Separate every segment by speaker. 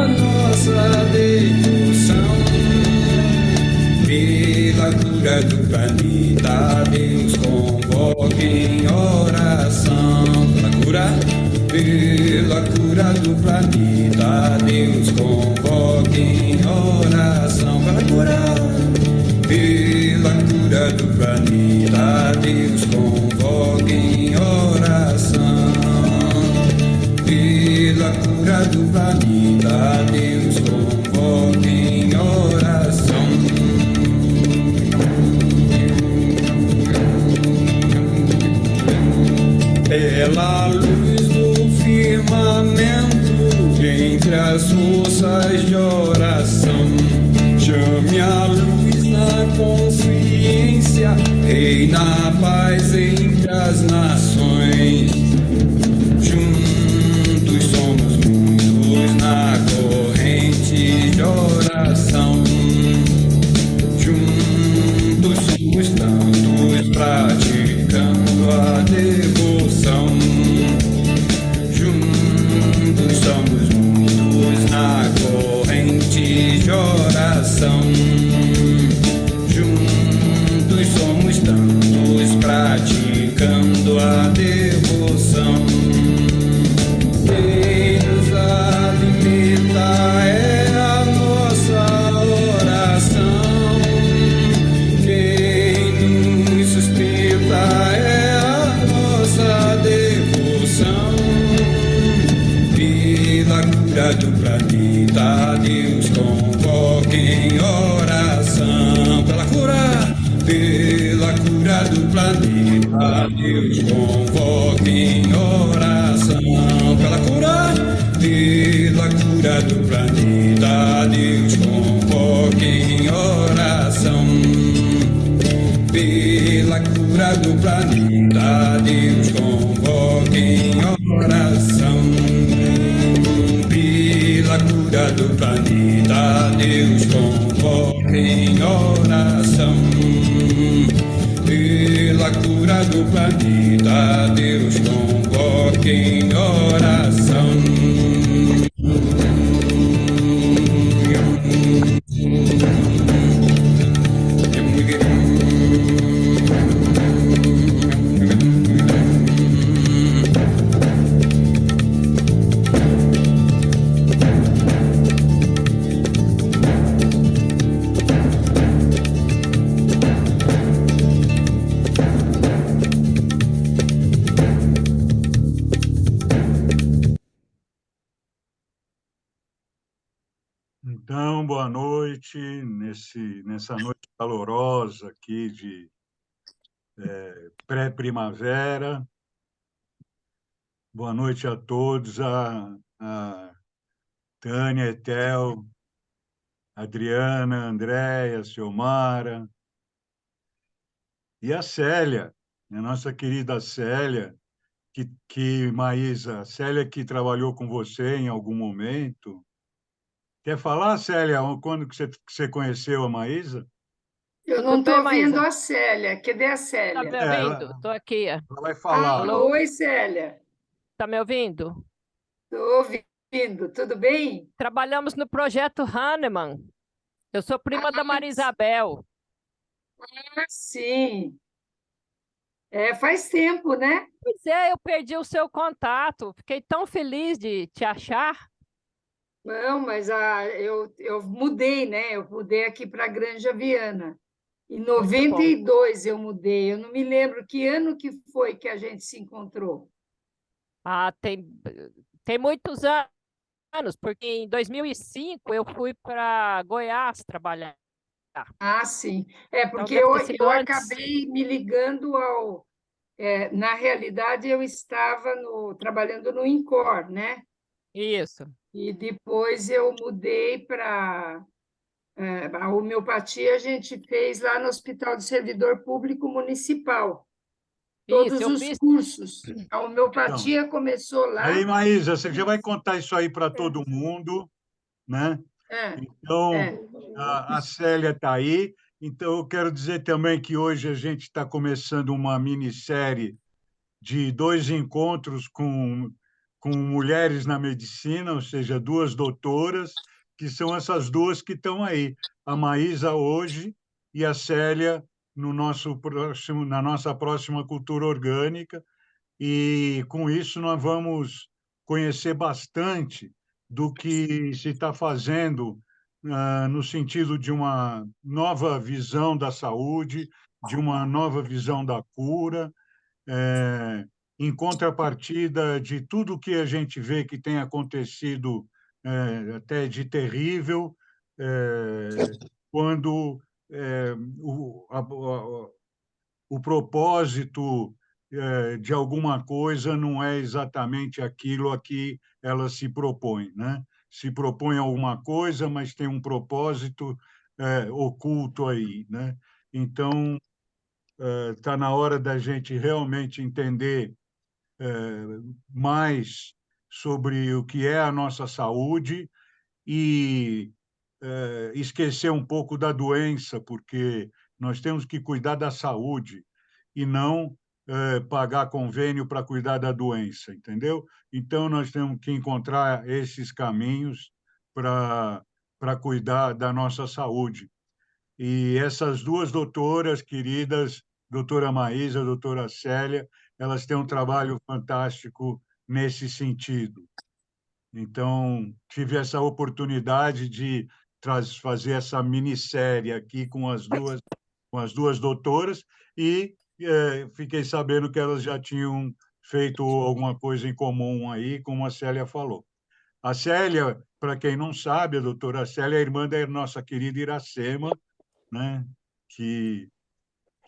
Speaker 1: a nossa devoção. Pela cura do planeta, Deus convoca em oração. Pela cura do planeta, Deus convoca em oração. Pela cura do planeta, Deus convoca em oração. Pela cura do planeta, Deus convoca em oração. Pela luz do firmamento, entre as forças de oração, chame a luz na consciência, reina a paz entre as nações. Juntos somos muitos na corrente de oração. Juntos somos tantos praticando a devoção. Juntos somos muitos na corrente de oração. Juntos somos tantos praticando a devoção. Quem nos alimenta é a nossa oração. Quem nos sustenta é a nossa devoção. Pela cura do planeta, Deus convoca em oração. Pela cura do planeta, Deus convoca em oração. Pela cura do planeta, Deus convoca em oração. Pela cura do planeta, Deus convoca em oração. Pela cura do planeta, Deus convoca em oração. Pela cura do planeta, Deus convoca em oração.
Speaker 2: Então, boa noite, nessa noite calorosa aqui de pré-primavera. Boa noite a todos, a Tânia, Etel, Adriana, Andréia, Ciomara e a Célia, a nossa querida Célia, Maísa, a Célia que trabalhou com você em algum momento. Quer falar, Célia, quando que você conheceu a Maísa?
Speaker 3: Eu não estou vendo a Célia. Cadê a
Speaker 4: Tá
Speaker 3: Célia?
Speaker 4: me ouvindo? Estou aqui.
Speaker 2: Ela vai falar.
Speaker 3: Oi, Célia.
Speaker 4: Tá me ouvindo?
Speaker 3: Estou ouvindo. Tudo bem?
Speaker 4: Trabalhamos no projeto Hahnemann. Eu sou prima da Maria Isabel.
Speaker 3: Sim. Faz tempo, né?
Speaker 4: Pois é, eu perdi o seu contato. Fiquei tão feliz de te achar.
Speaker 3: Não, mas eu mudei, né? Eu mudei aqui para a Granja Viana. Em 92 eu mudei. Eu não me lembro que ano que foi que a gente se encontrou.
Speaker 4: Tem muitos anos, porque em 2005 eu fui para Goiás trabalhar.
Speaker 3: Sim.
Speaker 4: Então,
Speaker 3: Porque
Speaker 4: deve ter sido
Speaker 3: eu
Speaker 4: antes.
Speaker 3: acabei me ligando ao... na realidade, eu estava trabalhando no INCOR, né?
Speaker 4: Isso.
Speaker 3: E depois eu mudei para... a homeopatia a gente fez lá no Hospital do Servidor Público Municipal. Todos
Speaker 4: eu
Speaker 3: os
Speaker 4: fiz.
Speaker 3: cursos. A homeopatia começou lá.
Speaker 2: Aí, Maísa, você já vai contar isso aí para todo mundo, né? Então, a Célia está aí. Então, eu quero dizer também que hoje a gente está começando uma minissérie de 2 encontros com com mulheres na medicina, ou seja, 2 doutoras, que são essas 2 que estão aí, a Maísa hoje e a Célia na nossa próxima Cultura Orgânica, e com isso nós vamos conhecer bastante do que se está fazendo no sentido de uma nova visão da saúde, de uma nova visão da cura, em contrapartida de tudo que a gente vê que tem acontecido até de terrível, quando o propósito de alguma coisa não é exatamente aquilo a que ela se propõe, né? Se propõe alguma coisa, mas tem um propósito oculto aí, né? Então, está na hora da gente realmente entender mais sobre o que é a nossa saúde e esquecer um pouco da doença, porque nós temos que cuidar da saúde e não pagar convênio para cuidar da doença, entendeu? Então, nós temos que encontrar esses caminhos para cuidar da nossa saúde. E essas 2 doutoras queridas, doutora Maísa, doutora Célia, elas têm um trabalho fantástico nesse sentido. Então, tive essa oportunidade de fazer essa minissérie aqui com as duas doutoras e fiquei sabendo que elas já tinham feito alguma coisa em comum aí, como a Célia falou. A Célia, para quem não sabe, a doutora Célia é irmã da nossa querida Iracema, né? que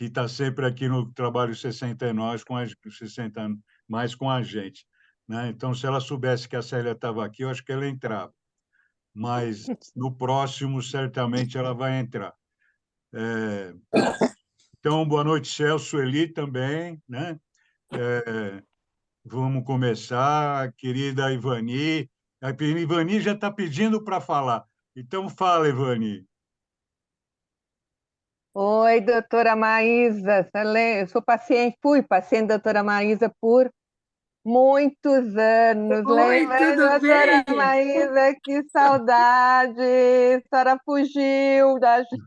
Speaker 2: está sempre aqui no Trabalho 69 com 60 anos, mais com a gente, né? Então, se ela soubesse que a Célia estava aqui, eu acho que ela entrava. Mas no próximo, certamente, ela vai entrar. Então, boa noite, Celso, Eli também, né? Vamos começar, querida Ivani. A Ivani já está pedindo para falar. Então, fala, Ivani.
Speaker 5: Oi, doutora Maísa. Eu sou paciente, fui paciente da doutora Maísa por muitos anos.
Speaker 3: Oi,
Speaker 5: Lembra,
Speaker 3: tudo
Speaker 5: doutora
Speaker 3: bem?
Speaker 5: Maísa? Que saudade! A senhora fugiu da gente.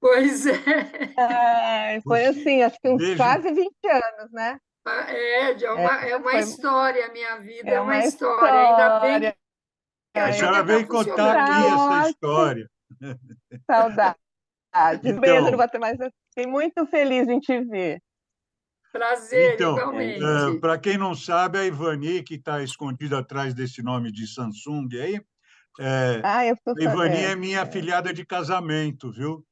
Speaker 3: Pois é.
Speaker 5: Foi assim, acho que uns
Speaker 2: Beijo.
Speaker 5: quase 20 anos, né?
Speaker 3: É uma história, a minha vida é
Speaker 5: É
Speaker 3: uma
Speaker 5: uma
Speaker 3: história. Ainda bem
Speaker 5: história.
Speaker 3: que
Speaker 2: A
Speaker 3: ainda
Speaker 2: senhora
Speaker 3: está
Speaker 2: veio contar aqui
Speaker 3: funcionando.
Speaker 2: essa
Speaker 5: Tá ótimo.
Speaker 2: história.
Speaker 5: Saudade. Beijo,
Speaker 2: Então,
Speaker 5: mas eu fiquei muito feliz em te ver.
Speaker 3: Prazer,
Speaker 2: Então,
Speaker 3: igualmente.
Speaker 2: para quem não sabe, a Ivani, que está escondida atrás desse nome de Samsung aí,
Speaker 5: Eu sou.
Speaker 2: a Ivani é minha afilhada de casamento, viu?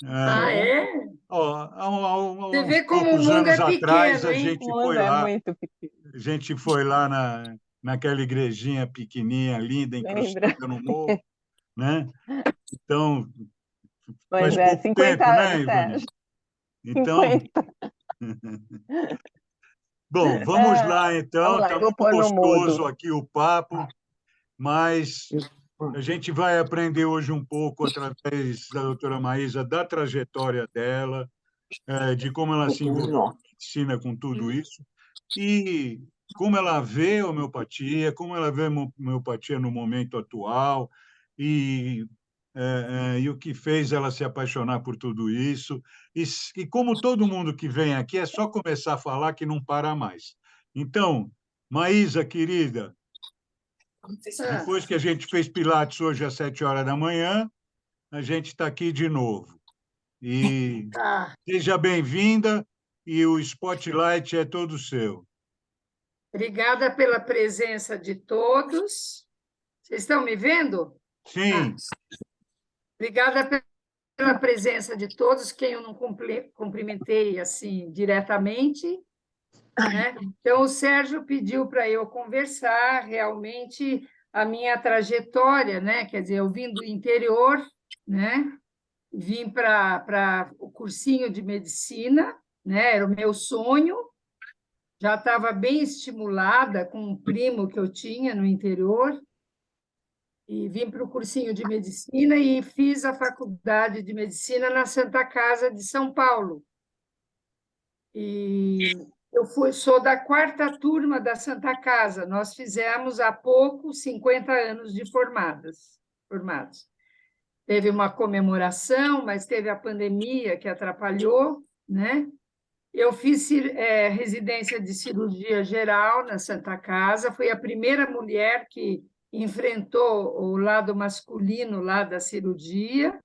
Speaker 3: Ah, é?
Speaker 2: Há
Speaker 3: Você
Speaker 2: uns
Speaker 3: vê como o
Speaker 2: poucos
Speaker 3: mundo
Speaker 2: anos
Speaker 3: é
Speaker 2: atrás,
Speaker 3: pequeno,
Speaker 2: a
Speaker 3: hein?
Speaker 2: gente
Speaker 5: O
Speaker 2: foi
Speaker 5: mundo é
Speaker 2: lá,
Speaker 5: muito pequeno.
Speaker 2: naquela igrejinha pequenininha, linda,
Speaker 5: Lembra?
Speaker 2: incrustada no morro, né? Então,
Speaker 5: Pois
Speaker 2: faz
Speaker 5: é,
Speaker 2: pouco
Speaker 5: 50
Speaker 2: tempo, né,
Speaker 5: anos,
Speaker 2: Ivani?
Speaker 5: Sérgio.
Speaker 2: Então,
Speaker 5: 50.
Speaker 2: bom, vamos lá
Speaker 5: Vamos
Speaker 2: então.
Speaker 5: lá,
Speaker 2: Está
Speaker 5: eu vou
Speaker 2: muito
Speaker 5: pôr no mudo.
Speaker 2: gostoso aqui o papo, mas a gente vai aprender hoje um pouco, através da doutora Maísa, da trajetória dela, de como ela se envolveu na medicina com tudo isso, e como ela vê a homeopatia, como ela vê a homeopatia no momento atual, e, e o que fez ela se apaixonar por tudo isso. E como todo mundo que vem aqui, é só começar a falar que não para mais. Então, Maísa, querida, depois que a gente fez Pilates hoje às 7 horas da manhã, a gente está aqui de novo. E
Speaker 3: Tá.
Speaker 2: seja bem-vinda e o spotlight é todo seu.
Speaker 3: Obrigada pela presença de todos. Vocês estão me vendo?
Speaker 2: Sim.
Speaker 3: Obrigada pela presença de todos, quem eu não cumprimentei assim diretamente, né? Então, o Sérgio pediu para eu conversar realmente a minha trajetória, né? Quer dizer, eu vim do interior, né? Vim para o cursinho de medicina, né? Era o meu sonho. Já estava bem estimulada com um primo que eu tinha no interior, e vim para o cursinho de medicina e fiz a faculdade de medicina na Santa Casa de São Paulo. E Sou da 4ª turma da Santa Casa. Nós fizemos há pouco 50 anos de formados. Teve uma comemoração, mas teve a pandemia que atrapalhou, né? Eu fiz residência de cirurgia geral na Santa Casa, fui a primeira mulher que enfrentou o lado masculino lá da cirurgia.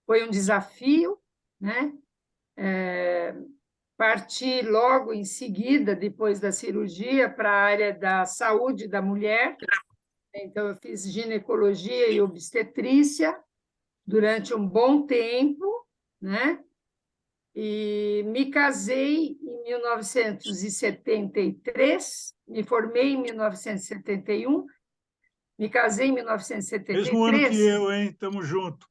Speaker 3: Foi um desafio, né? Parti logo em seguida, depois da cirurgia, para a área da saúde da mulher. Então, eu fiz ginecologia e obstetrícia durante um bom tempo, né? E me casei em 1973, me formei em 1971, me casei em 1973.
Speaker 2: Mesmo ano que eu, hein? Estamos juntos.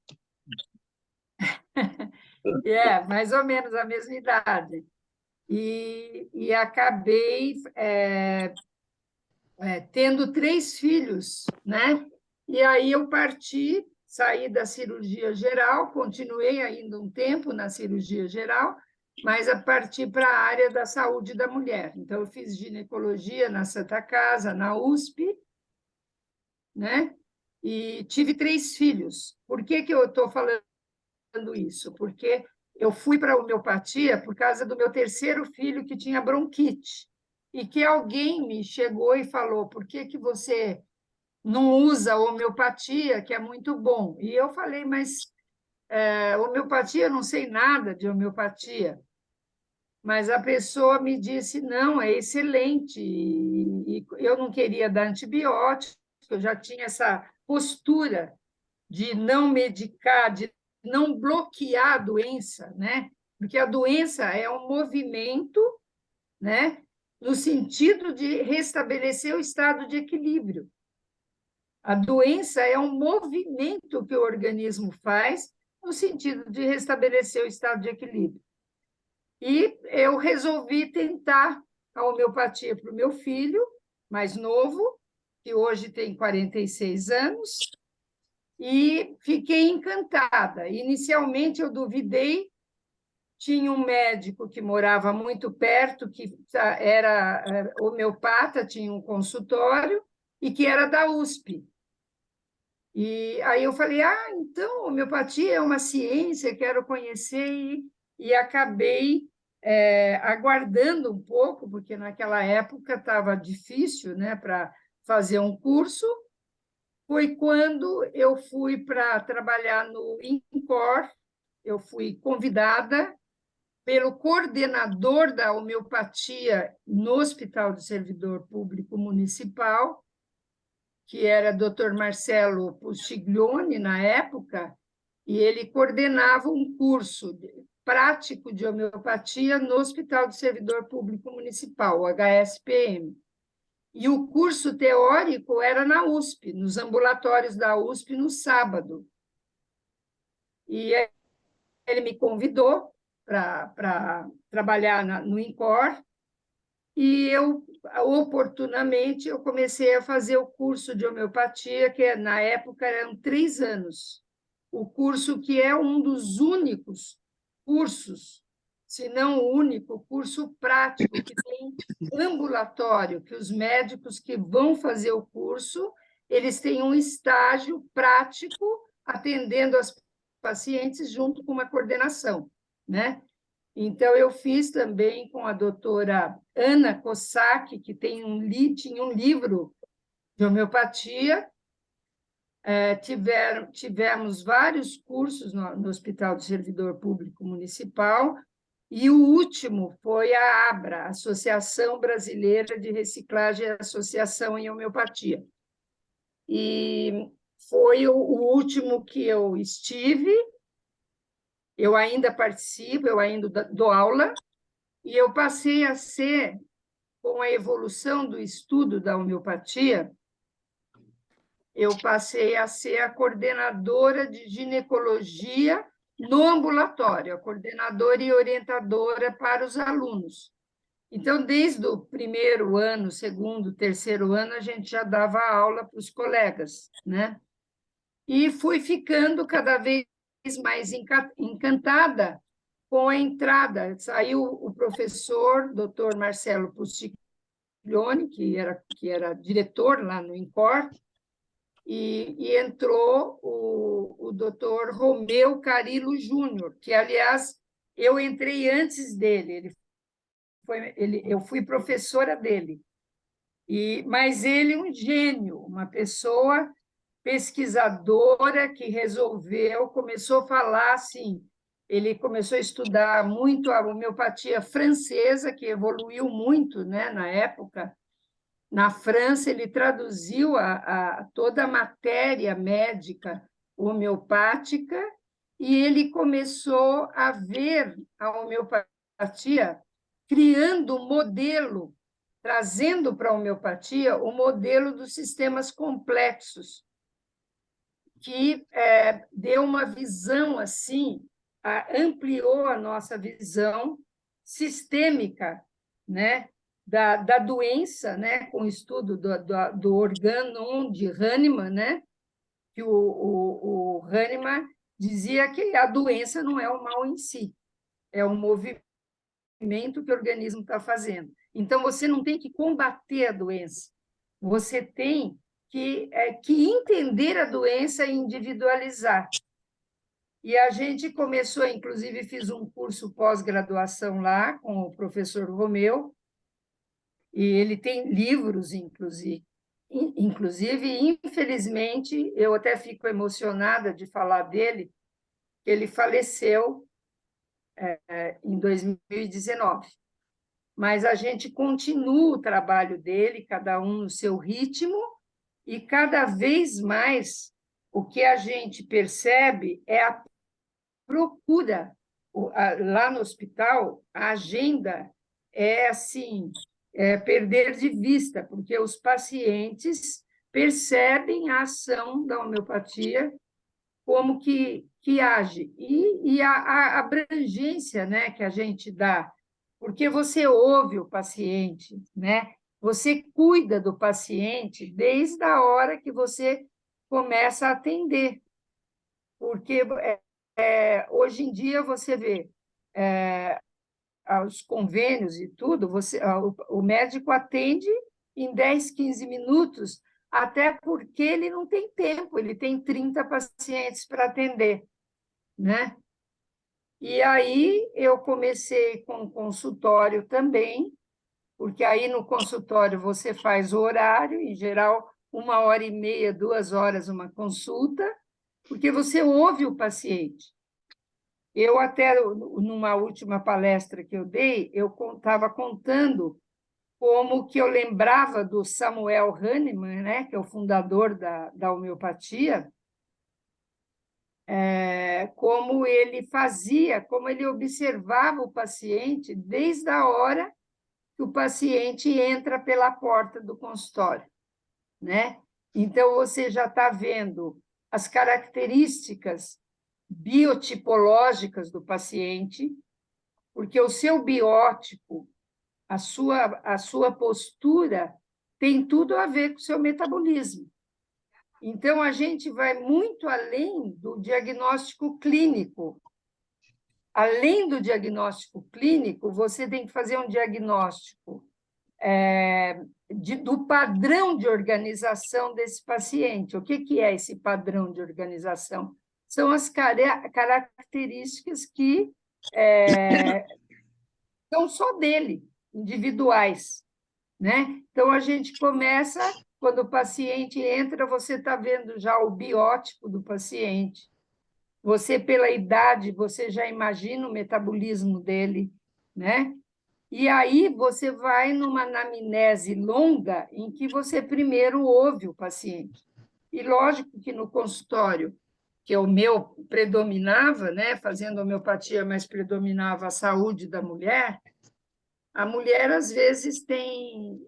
Speaker 3: Mais ou menos a mesma idade. E acabei tendo 3 filhos, né? E aí eu saí da cirurgia geral, continuei ainda um tempo na cirurgia geral, mas parti para a área da saúde da mulher. Então, eu fiz ginecologia na Santa Casa, na USP, né? E tive 3 filhos. Por que eu estou falando isso? Porque eu fui para a homeopatia por causa do meu 3º filho que tinha bronquite, e que alguém me chegou e falou: por que você não usa a homeopatia, que é muito bom? E eu falei: mas homeopatia, eu não sei nada de homeopatia. Mas a pessoa me disse: não, é excelente. E eu não queria dar antibiótico, eu já tinha essa postura de não medicar, de não bloquear a doença, né? Porque a doença é um movimento, né? No sentido de restabelecer o estado de equilíbrio. A doença é um movimento que o organismo faz no sentido de restabelecer o estado de equilíbrio. E eu resolvi tentar a homeopatia para o meu filho mais novo, que hoje tem 46 anos, e fiquei encantada. Inicialmente, eu duvidei. Tinha um médico que morava muito perto, que era homeopata, tinha um consultório, e que era da USP. E aí eu falei: então, homeopatia é uma ciência, quero conhecer, e acabei aguardando um pouco, porque naquela época estava difícil, né, para fazer um curso. Foi quando eu fui para trabalhar no INCOR, eu fui convidada pelo coordenador da homeopatia no Hospital do Servidor Público Municipal, que era Dr. Marcelo Pustiglione, na época, e ele coordenava um curso prático de homeopatia no Hospital do Servidor Público Municipal, o HSPM. E o curso teórico era na USP, nos ambulatórios da USP, no sábado. E ele me convidou para trabalhar no INCOR, e oportunamente, eu comecei a fazer o curso de homeopatia, que na época eram 3 anos. O curso que é um dos únicos cursos, se não o único curso prático que tem ambulatório, que os médicos que vão fazer o curso, eles têm um estágio prático atendendo as pacientes junto com uma coordenação, né? Então, eu fiz também com a doutora Ana Cossack, que tinha um livro de homeopatia. Tivemos vários cursos no Hospital do Servidor Público Municipal, e o último foi a ABRA, Associação Brasileira de Reciclagem e Associação em Homeopatia. E foi o último que eu estive. Eu ainda participo, eu ainda dou aula, e eu passei a ser, com a evolução do estudo da homeopatia, eu passei a ser a coordenadora de ginecologia no ambulatório, a coordenadora e orientadora para os alunos. Então, desde o 1º ano, 2º, 3º ano, a gente já dava aula para os colegas, né? E fui ficando cada vez mais encantada com a entrada, saiu o professor, doutor Marcelo Pustiglione, que era diretor lá no INCOR, e entrou o doutor Romeu Carilo Júnior, que, aliás, eu entrei antes dele, eu fui professora dele. Mas ele é um gênio, uma pessoa pesquisadora que começou a falar assim, ele começou a estudar muito a homeopatia francesa, que evoluiu muito, né, na época. Na França, ele traduziu toda a matéria médica homeopática e ele começou a ver a homeopatia criando um modelo, trazendo para a homeopatia o modelo dos sistemas complexos, que deu uma visão assim, ampliou a nossa visão sistêmica, né, da doença, né, com o estudo do organon de Hahnemann, né, que o Hahnemann dizia que a doença não é o mal em si, é o movimento que o organismo está fazendo. Então, você não tem que combater a doença, você tem que entender a doença e individualizar. E a gente começou, inclusive, fiz um curso pós-graduação lá com o professor Romeu, e ele tem livros, inclusive, infelizmente, eu até fico emocionada de falar dele, ele faleceu em 2019. Mas a gente continua o trabalho dele, cada um no seu ritmo, e cada vez mais o que a gente percebe é a procura. Lá no hospital, a agenda é assim, perder de vista, porque os pacientes percebem a ação da homeopatia, como que age, e a abrangência, né, que a gente dá, porque você ouve o paciente, né? Você cuida do paciente desde a hora que você começa a atender, porque hoje em dia você vê os convênios e tudo, o médico atende em 10, 15 minutos, até porque ele não tem tempo, ele tem 30 pacientes para atender, né? E aí eu comecei com consultório também, porque aí no consultório você faz o horário, em geral, 1h30, 2 horas uma consulta, porque você ouve o paciente. Eu até, numa última palestra que eu dei, eu estava contando como que eu lembrava do Samuel Hahnemann, né, que é o fundador da homeopatia, como ele fazia, como ele observava o paciente desde a hora que o paciente entra pela porta do consultório, né? Então, você já está vendo as características biotipológicas do paciente, porque o seu biótipo, a sua postura, tem tudo a ver com o seu metabolismo. Então, a gente vai muito além do diagnóstico clínico. Além do diagnóstico clínico, você tem que fazer um diagnóstico do padrão de organização desse paciente. O que é esse padrão de organização? São as características que são só dele, individuais, né? Então, a gente começa, quando o paciente entra, você está vendo já o biótipo do paciente. Você, pela idade, você já imagina o metabolismo dele, né? E aí você vai numa anamnese longa em que você primeiro ouve o paciente. E lógico que no consultório, que o meu predominava, né, fazendo homeopatia, mas predominava a saúde da mulher, a mulher às vezes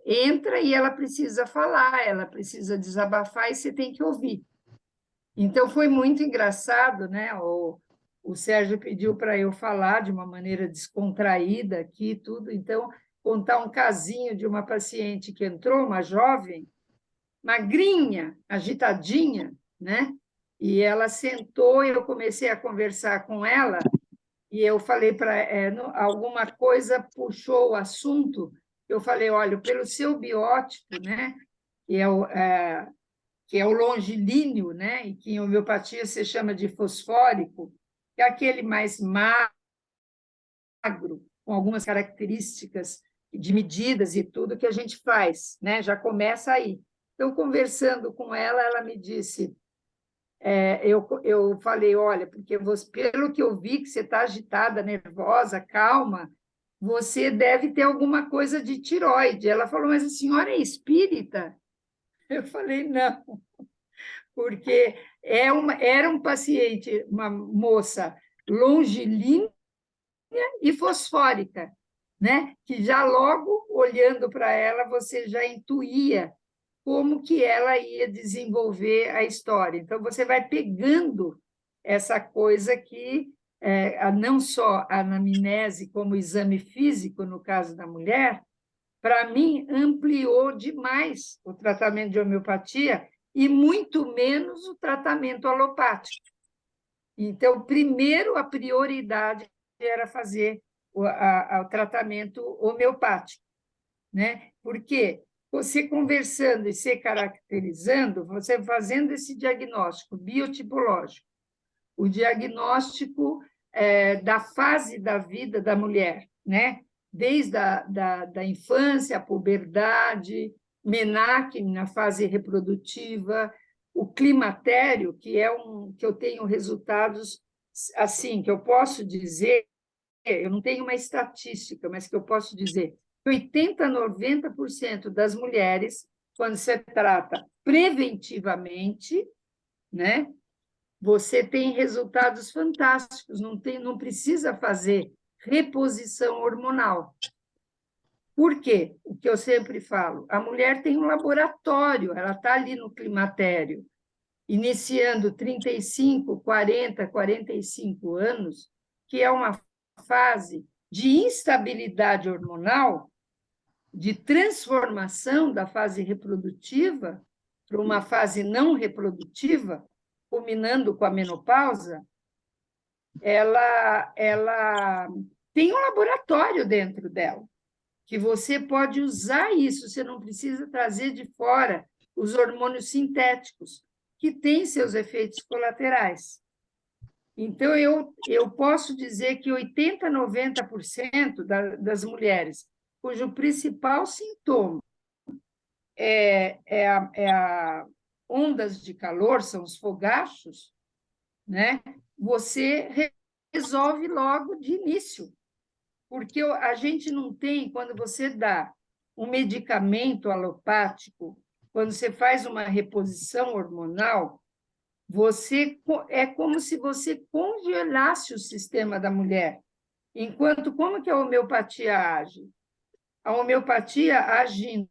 Speaker 3: entra e ela precisa falar, ela precisa desabafar e você tem que ouvir. Então, foi muito engraçado, né? O Sérgio pediu para eu falar de uma maneira descontraída aqui, tudo. Então, contar um casinho de uma paciente que entrou, uma jovem, magrinha, agitadinha, né? E ela sentou e eu comecei a conversar com ela, e eu falei para alguma coisa puxou o assunto, eu falei, olha, pelo seu biótipo, né, que é o longilíneo, né, e que em homeopatia se chama de fosfórico, que é aquele mais magro, com algumas características de medidas e tudo que a gente faz, né, já começa aí. Então, conversando com ela, ela me disse, eu falei, olha, porque você, pelo que eu vi que você está agitada, nervosa, calma, você deve ter alguma coisa de tireoide. Ela falou, mas a senhora é espírita? Eu falei, não, porque era um paciente, uma moça longilínea e fosfórica, né? Que já logo, olhando para ela, você já intuía como que ela ia desenvolver a história. Então, você vai pegando essa coisa que não só a anamnese como o exame físico, no caso da mulher, para mim, ampliou demais o tratamento de homeopatia e muito menos o tratamento alopático. Então, primeiro, a prioridade era fazer o tratamento homeopático, né? Porque você conversando e se caracterizando, você fazendo esse diagnóstico biotipológico, o diagnóstico da fase da vida da mulher, né? Desde da infância, a puberdade, menarque na fase reprodutiva, o climatério, que que eu tenho resultados assim, que eu posso dizer, eu não tenho uma estatística, mas que eu posso dizer que 80% a 90% das mulheres, quando se trata preventivamente, né, você tem resultados fantásticos, não precisa fazer reposição hormonal. Por quê? O que eu sempre falo, a mulher tem um laboratório, ela está ali no climatério, iniciando 35, 40, 45 anos, que é uma fase de instabilidade hormonal, de transformação da fase reprodutiva para uma fase não reprodutiva, culminando com a menopausa, ela tem um laboratório dentro dela, que você pode usar isso, você não precisa trazer de fora os hormônios sintéticos, que têm seus efeitos colaterais. Então, eu posso dizer que 80% a 90% das mulheres cujo principal sintoma é a ondas de calor, são os fogachos, né? Você resolve logo de início, porque a gente não tem, quando você dá um medicamento alopático, quando você faz uma reposição hormonal, é como se você congelasse o sistema da mulher. Enquanto, como que a homeopatia age? A homeopatia agindo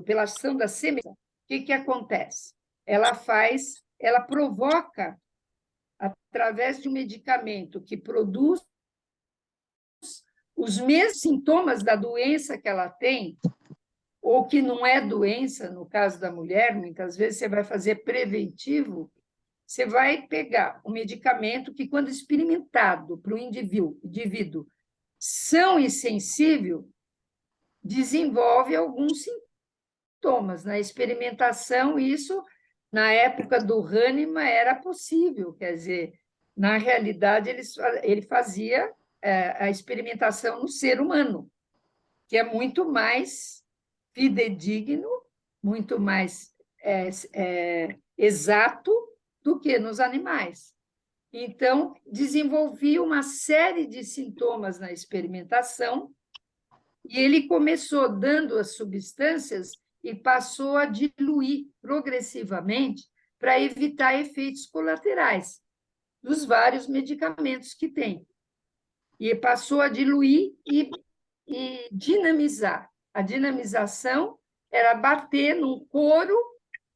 Speaker 3: pela ação da semente, o que acontece? Ela provoca, através de um medicamento que produz os mesmos sintomas da doença que ela tem, ou que não é doença, no caso da mulher, muitas vezes você vai fazer preventivo, você vai pegar um medicamento que, quando experimentado para o indivíduo são e sensível, desenvolve alguns sintomas. Na experimentação, isso, na época do Hahnemann, era possível, quer dizer, na realidade, ele fazia a experimentação no ser humano, que é muito mais fidedigno, muito mais exato do que nos animais. Então, desenvolvi uma série de sintomas na experimentação e ele começou dando as substâncias e passou a diluir progressivamente para evitar efeitos colaterais dos vários medicamentos que tem. E passou a diluir e dinamizar. A dinamização era bater num couro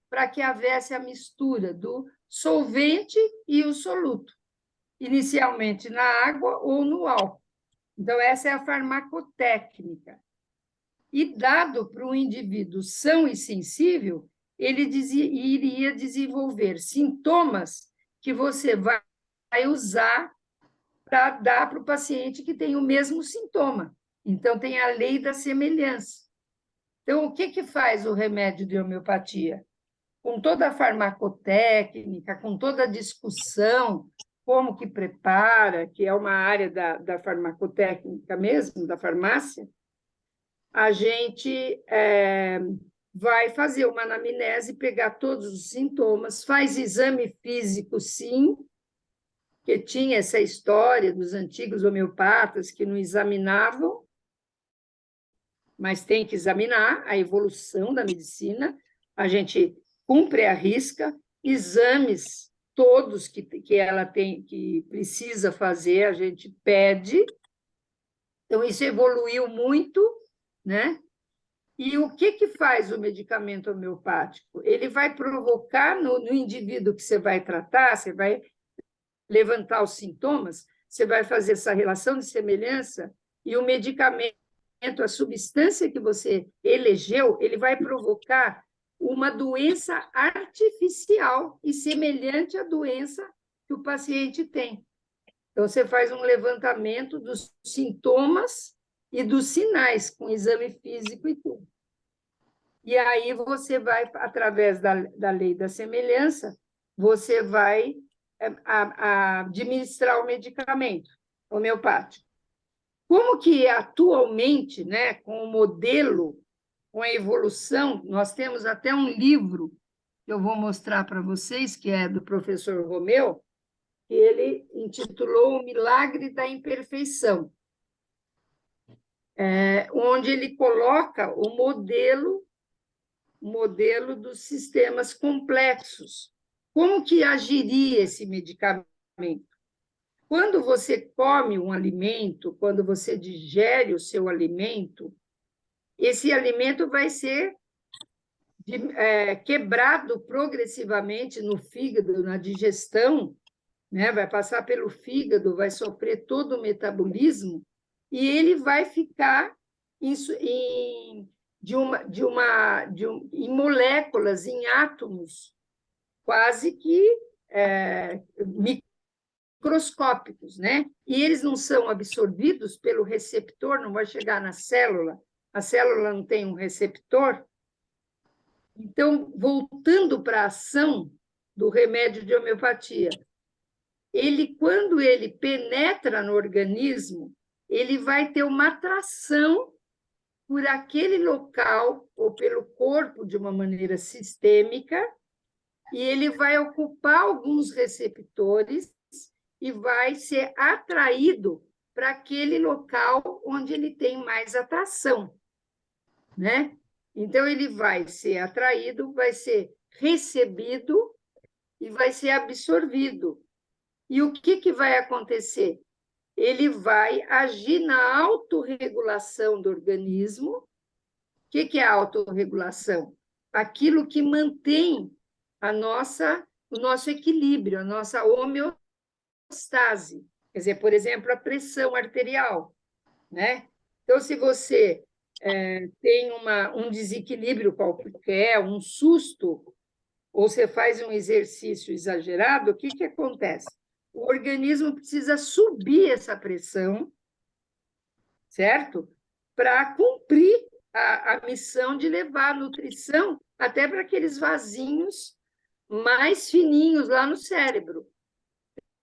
Speaker 3: para que houvesse a mistura do solvente e o soluto, inicialmente na água ou no álcool. Então, essa é a farmacotécnica. E, dado para um indivíduo são e sensível, ele iria desenvolver sintomas que você vai usar para dar para o paciente que tem o mesmo sintoma. Então, tem a lei da semelhança. Então, o que faz o remédio de homeopatia? Com toda a farmacotécnica, com toda a discussão, como que prepara, que é uma área da farmacotécnica mesmo, da farmácia, a gente vai fazer uma anamnese, pegar todos os sintomas, faz exame físico, sim, que tinha essa história dos antigos homeopatas que não examinavam, mas tem que examinar a evolução da medicina, a gente cumpre a risca, exames todos que ela tem, que precisa fazer, a gente pede. Então, isso evoluiu muito, né? E o que faz o medicamento homeopático? Ele vai provocar no indivíduo que você vai tratar, você vai levantar os sintomas, você vai fazer essa relação de semelhança, e o medicamento, a substância que você elegeu, ele vai provocar uma doença artificial e semelhante à doença que o paciente tem. Então, você faz um levantamento dos sintomas e dos sinais, com exame físico e tudo. E aí você vai, através da lei da semelhança, você vai administrar o medicamento homeopático. Como que atualmente, né, com o modelo, com a evolução, nós temos até um livro que eu vou mostrar para vocês, que é do professor Romeu, que ele intitulou O Milagre da Imperfeição, onde ele coloca o modelo dos sistemas complexos. Como que agiria esse medicamento? Quando você come um alimento, quando você digere o seu alimento, esse alimento vai ser quebrado progressivamente no fígado, na digestão, né? Vai passar pelo fígado, vai sofrer todo o metabolismo, e ele vai ficar em moléculas, em átomos, quase que microscópicos, né? E eles não são absorvidos pelo receptor, não vai chegar na célula, a célula não tem um receptor. Então, voltando para a ação do remédio de homeopatia, quando ele penetra no organismo, ele vai ter uma atração por aquele local ou pelo corpo de uma maneira sistêmica, e ele vai ocupar alguns receptores e vai ser atraído para aquele local onde ele tem mais atração, né? Então, ele vai ser atraído, vai ser recebido e vai ser absorvido. E o que vai acontecer? Ele vai agir na autorregulação do organismo. O que é a autorregulação? Aquilo que mantém o nosso equilíbrio, a nossa homeostase. Quer dizer, por exemplo, a pressão arterial, né? Então, se você tem um desequilíbrio qualquer, um susto, ou você faz um exercício exagerado, o que acontece? O organismo precisa subir essa pressão, certo? Para cumprir a missão de levar a nutrição até para aqueles vasinhos mais fininhos lá no cérebro.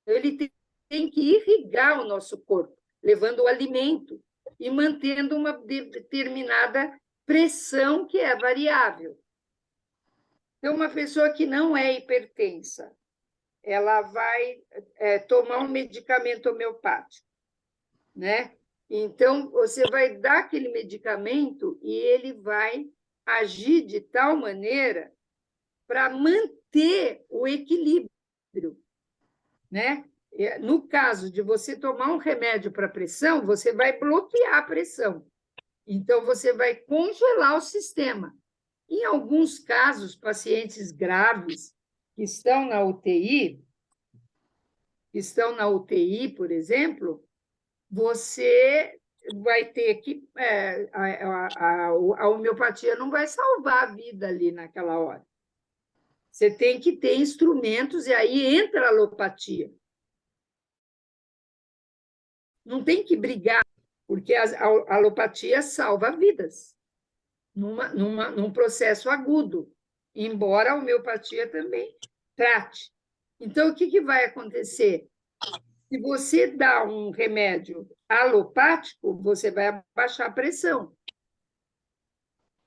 Speaker 3: Ele tem que irrigar o nosso corpo, levando o alimento e mantendo uma determinada pressão que é variável. Então, uma pessoa que não é hipertensa, ela vai tomar um medicamento homeopático, né? Então, você vai dar aquele medicamento e ele vai agir de tal maneira para manter o equilíbrio, né? No caso de você tomar um remédio para pressão, você vai bloquear a pressão. Então, você vai congelar o sistema. Em alguns casos, pacientes graves que estão na UTI, por exemplo, você vai ter que... a homeopatia não vai salvar a vida ali naquela hora. Você tem que ter instrumentos, e aí entra a alopatia. não tem que brigar, porque a alopatia salva vidas num processo agudo, embora a homeopatia também trate. Então, o que vai acontecer? Se você dá um remédio alopático, você vai abaixar a pressão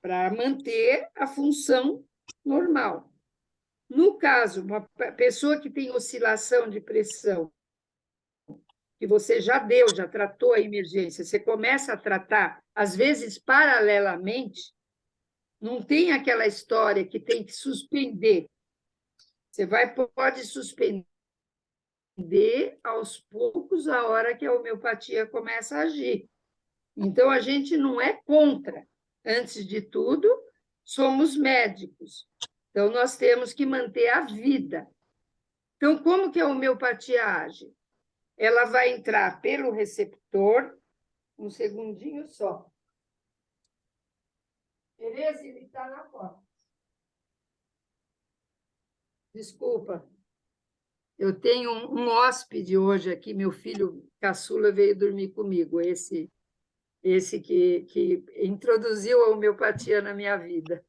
Speaker 3: para manter a função normal. No caso, uma pessoa que tem oscilação de pressão, que você já deu, já tratou a emergência, você começa a tratar, às vezes, paralelamente, não tem aquela história que tem que suspender. Você pode suspender aos poucos a hora que a homeopatia começa a agir. Então, a gente não é contra. Antes de tudo, somos médicos. Então, nós temos que manter a vida. Então, como que a homeopatia age? Ela vai entrar pelo receptor, um segundinho só. Tereza, ele está na porta. Desculpa. Eu tenho um hóspede hoje aqui, meu filho caçula veio dormir comigo, esse que introduziu a homeopatia na minha vida.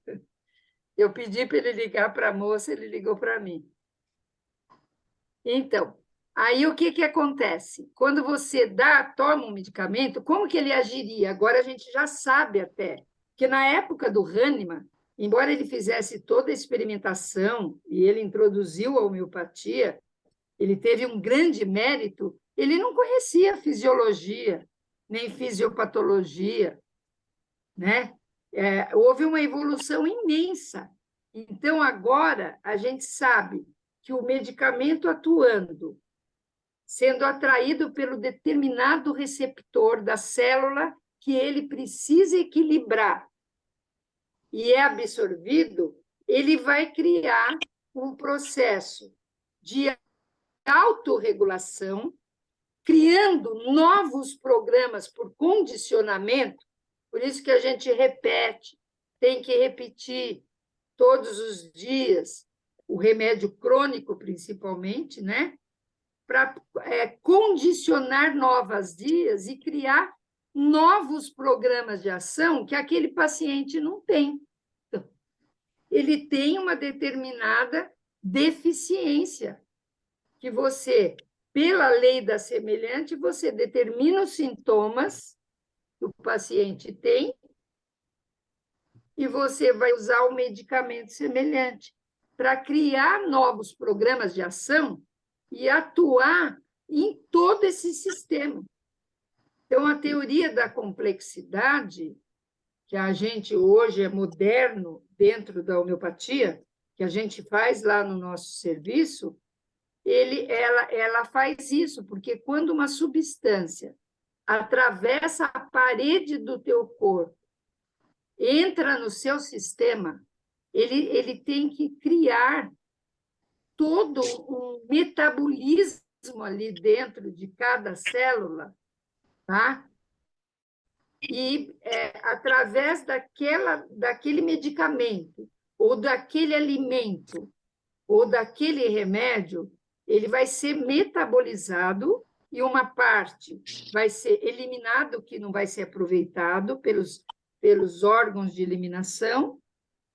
Speaker 3: Eu pedi para ele ligar para a moça, ele ligou para mim. Então, aí o que acontece? Quando você toma um medicamento, como que ele agiria? Agora a gente já sabe até, que na época do Hahnemann, embora ele fizesse toda a experimentação e ele introduziu a homeopatia, ele teve um grande mérito, ele não conhecia fisiologia, nem fisiopatologia, né? Houve uma evolução imensa. Então, agora, a gente sabe que o medicamento atuando, sendo atraído pelo determinado receptor da célula que ele precisa equilibrar e é absorvido, ele vai criar um processo de autorregulação, criando novos programas por condicionamento, por isso que a gente repete, tem que repetir todos os dias, o remédio crônico, principalmente, né? Para condicionar novas vias e criar novos programas de ação que aquele paciente não tem. Então, ele tem uma determinada deficiência, que você, pela lei da semelhante, você determina os sintomas que o paciente tem e você vai usar o medicamento semelhante para criar novos programas de ação e atuar em todo esse sistema. Então, a teoria da complexidade, que a gente hoje é moderno dentro da homeopatia, que a gente faz lá no nosso serviço, ela faz isso, porque quando uma substância atravessa a parede do teu corpo, entra no seu sistema, ele tem que criar todo um metabolismo ali dentro de cada célula, tá? E através daquele medicamento, ou daquele alimento, ou daquele remédio, ele vai ser metabolizado e uma parte vai ser eliminado, que não vai ser aproveitado pelos órgãos de eliminação,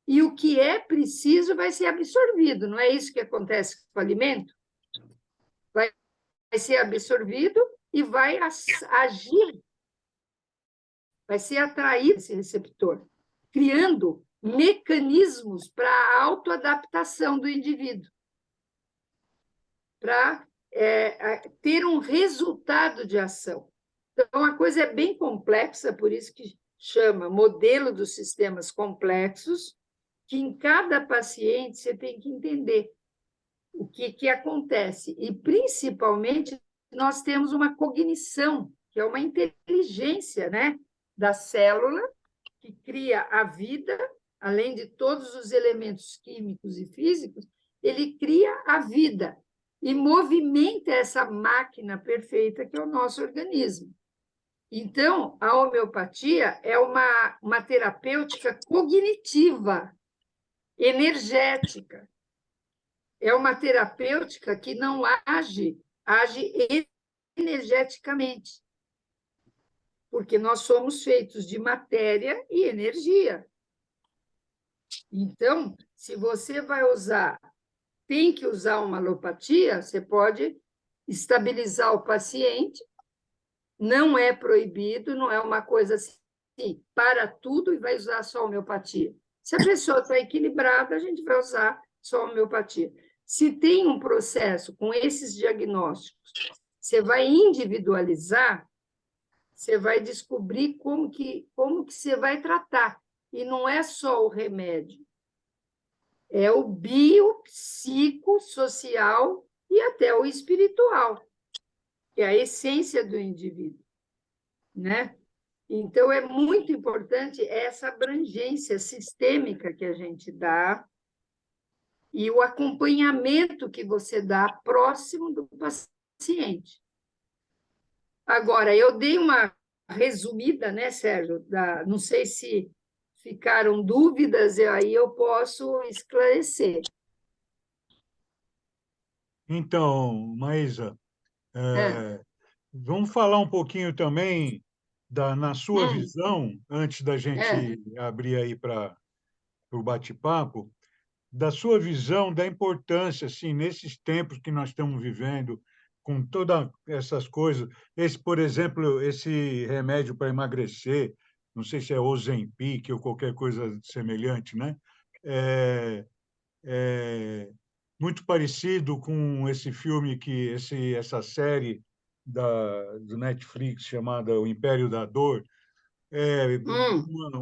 Speaker 3: e o que é preciso vai ser absorvido. Não é isso que acontece com o alimento? Vai ser absorvido e vai agir, vai ser atraído esse receptor, criando mecanismos para a autoadaptação do indivíduo, para ter um resultado de ação. Então, a coisa é bem complexa, por isso que chama modelo dos sistemas complexos, que em cada paciente você tem que entender o que acontece. E, principalmente, nós temos uma cognição, que é uma inteligência, né, da célula, que cria a vida, além de todos os elementos químicos e físicos, ele cria a vida e movimenta essa máquina perfeita que é o nosso organismo. Então, a homeopatia é uma terapêutica cognitiva, energética. É uma terapêutica que não age energeticamente. porque nós somos feitos de matéria e energia. Então, se você vai usar, tem que usar uma alopatia, você pode estabilizar o paciente, não é proibido, não é uma coisa assim, para tudo e vai usar só homeopatia. Se a pessoa está equilibrada, a gente vai usar só homeopatia. Se tem um processo com esses diagnósticos, você vai individualizar, você vai descobrir como que você vai tratar. E não é só o remédio, é o biopsicossocial e até o espiritual, que é a essência do indivíduo, né? Então, é muito importante essa abrangência sistêmica que a gente dá e o acompanhamento que você dá próximo do paciente. Agora, eu dei uma resumida, né, Sérgio? Não sei se ficaram dúvidas, e aí eu posso esclarecer.
Speaker 2: Então, Maísa, vamos falar um pouquinho também na sua visão, antes da gente abrir aí para o bate-papo, da sua visão da importância, assim, nesses tempos que nós estamos vivendo, com todas essas coisas, por exemplo, esse remédio para emagrecer, não sei se é Ozempic ou qualquer coisa semelhante, né? É muito parecido com esse filme essa série do Netflix chamada O Império da Dor,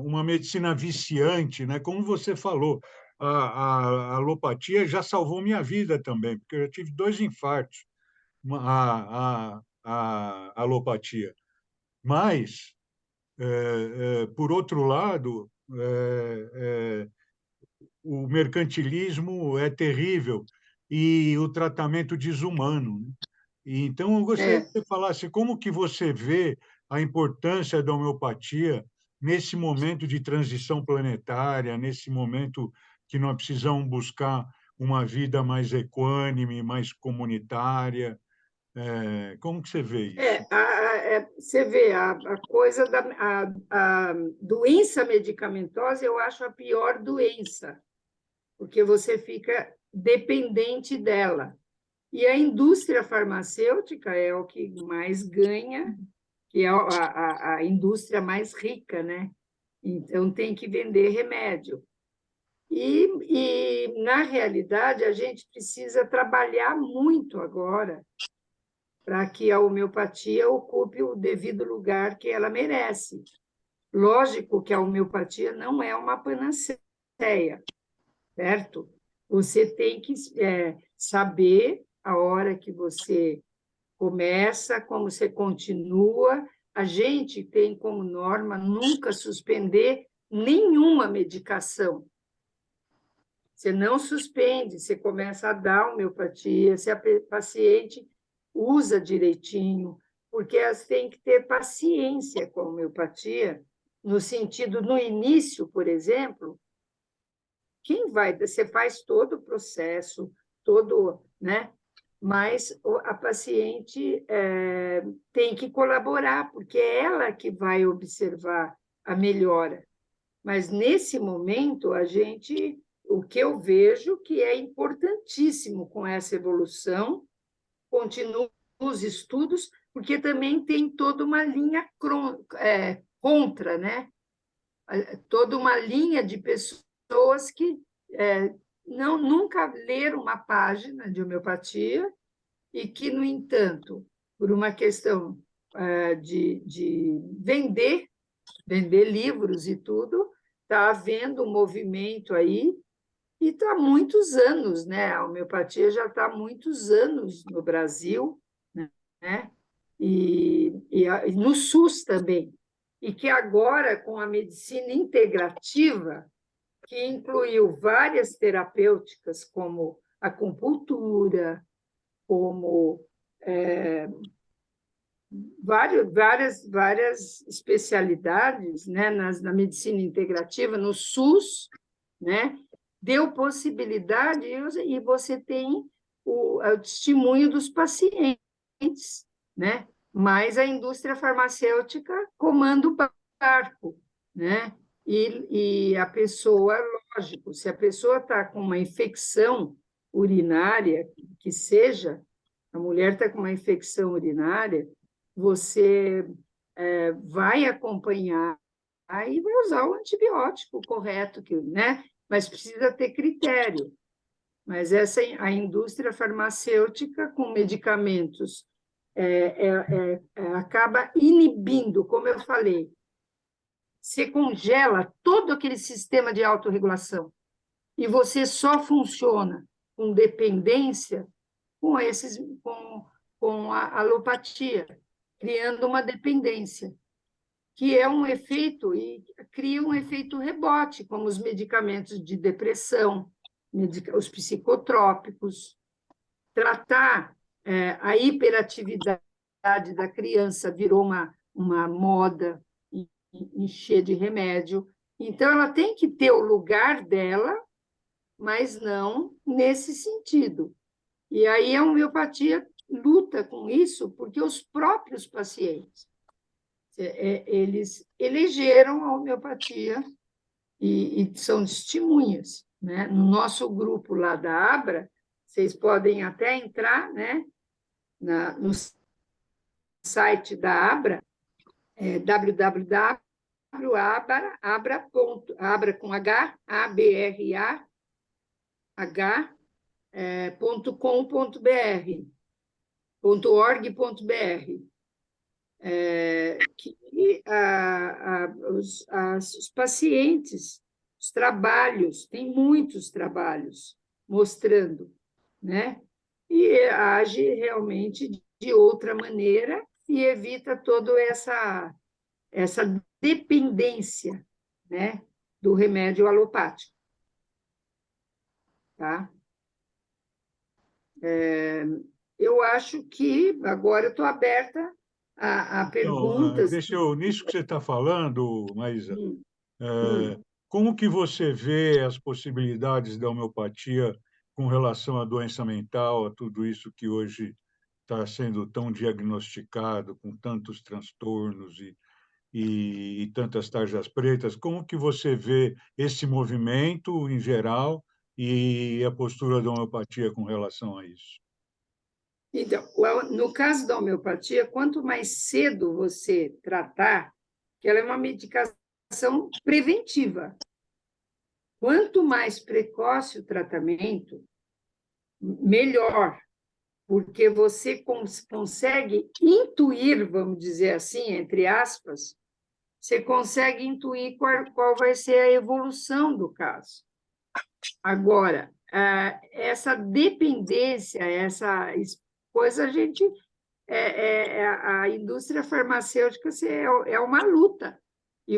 Speaker 2: uma medicina viciante, né? Como você falou, a alopatia já salvou minha vida também, porque eu já tive 2 infartos, a alopatia. Mas, por outro lado, o mercantilismo é terrível e o tratamento desumano, né? Então, eu gostaria que você falasse como que você vê a importância da homeopatia nesse momento de transição planetária, nesse momento que nós precisamos buscar uma vida mais equânime, mais comunitária. Como que você vê isso?
Speaker 3: Você vê, a coisa a doença medicamentosa, eu acho a pior doença, porque você fica dependente dela. E a indústria farmacêutica é o que mais ganha, que é a indústria mais rica, né? Então, tem que vender remédio. Na realidade, a gente precisa trabalhar muito agora para que a homeopatia ocupe o devido lugar que ela merece. Lógico que a homeopatia não é uma panaceia, certo? Você tem que saber a hora que você começa, como você continua. A gente tem como norma nunca suspender nenhuma medicação. Você não suspende, você começa a dar homeopatia, se a paciente usa direitinho, porque elas têm que ter paciência com a homeopatia, no sentido, no início, por exemplo, você faz todo o processo, né? Mas a paciente tem que colaborar, porque é ela que vai observar a melhora. Mas, nesse momento, o que eu vejo que é importantíssimo com essa evolução, continuam os estudos, porque também tem toda uma linha contra, né? Toda uma linha de pessoas que nunca leram uma página de homeopatia e que, no entanto, por uma questão de vender livros e tudo, está havendo um movimento aí, e está há muitos anos, né? A homeopatia já está há muitos anos no Brasil, né? E no SUS também. E que agora, com a medicina integrativa, que incluiu várias terapêuticas, como acupuntura, como várias especialidades, né, na medicina integrativa, no SUS, né, deu possibilidade, e você tem o testemunho dos pacientes, né? mas a indústria farmacêutica comanda o barco, né? E a pessoa, lógico, se a pessoa está com uma infecção urinária, que seja, a mulher está com uma infecção urinária, você vai acompanhar e vai usar o antibiótico correto, né? Mas precisa ter critério. Mas a indústria farmacêutica com medicamentos acaba inibindo, como eu falei, você congela todo aquele sistema de autorregulação e você só funciona com dependência com a alopatia, criando uma dependência, que é um efeito, e cria um efeito rebote, como os medicamentos de depressão, os psicotrópicos. Tratar a hiperatividade da criança virou uma moda, encher de remédio. Então, ela tem que ter o lugar dela, mas não nesse sentido. E aí a homeopatia luta com isso, porque os próprios pacientes, eles elegeram a homeopatia e são testemunhas, né? No nosso grupo lá da Abra, vocês podem até entrar, né, no site da Abra, www.abra com H, ABRAH.com.br, .org.br, que os pacientes, os trabalhos, tem muitos trabalhos mostrando, né? E age realmente de outra maneira e evita toda essa dependência, né, do remédio alopático. Tá? Eu acho que agora eu estou aberta a perguntas.
Speaker 2: Nisso que você está falando, Maísa, como que você vê as possibilidades da homeopatia com relação à doença mental, a tudo isso que hoje está sendo tão diagnosticado, com tantos transtornos e tantas tarjas pretas? Como que você vê esse movimento em geral e a postura da homeopatia com relação a isso?
Speaker 3: Então, no caso da homeopatia, quanto mais cedo você tratar, que ela é uma medicação preventiva. Quanto mais precoce o tratamento, melhor, porque você consegue intuir, vamos dizer assim, entre aspas, você consegue intuir qual vai ser a evolução do caso. Agora, essa dependência, essa coisa, a indústria farmacêutica é uma luta, e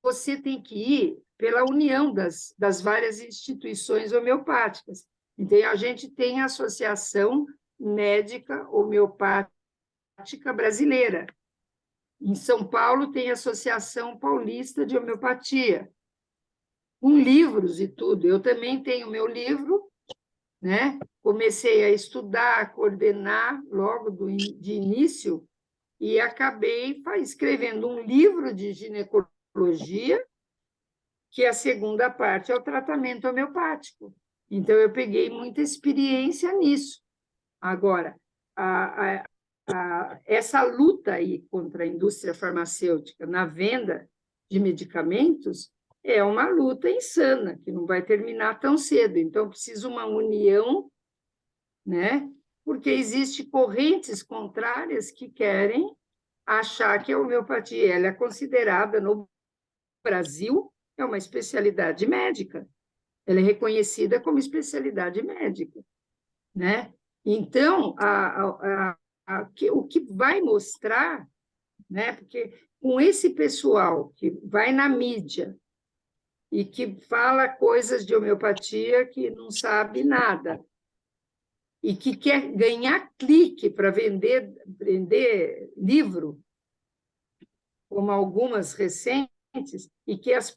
Speaker 3: você tem que ir pela união das várias instituições homeopáticas. Então, a gente tem a Associação Médica Homeopática Brasileira. Em São Paulo, tem a Associação Paulista de Homeopatia, com livros e tudo. Eu também tenho meu livro, né? Comecei a estudar, a coordenar logo de início e acabei escrevendo um livro de ginecologia, que a segunda parte é o tratamento homeopático. Então, eu peguei muita experiência nisso. Agora, essa luta aí contra a indústria farmacêutica na venda de medicamentos é uma luta insana, que não vai terminar tão cedo. Então, precisa uma união, né? Porque existem correntes contrárias que querem achar que a homeopatia ela é considerada, no Brasil, é uma especialidade médica. Ela é reconhecida como especialidade médica, né? Então, o que vai mostrar, né? Porque com esse pessoal que vai na mídia e que fala coisas de homeopatia que não sabe nada e que quer ganhar clique para vender livro, como algumas recentes, e que as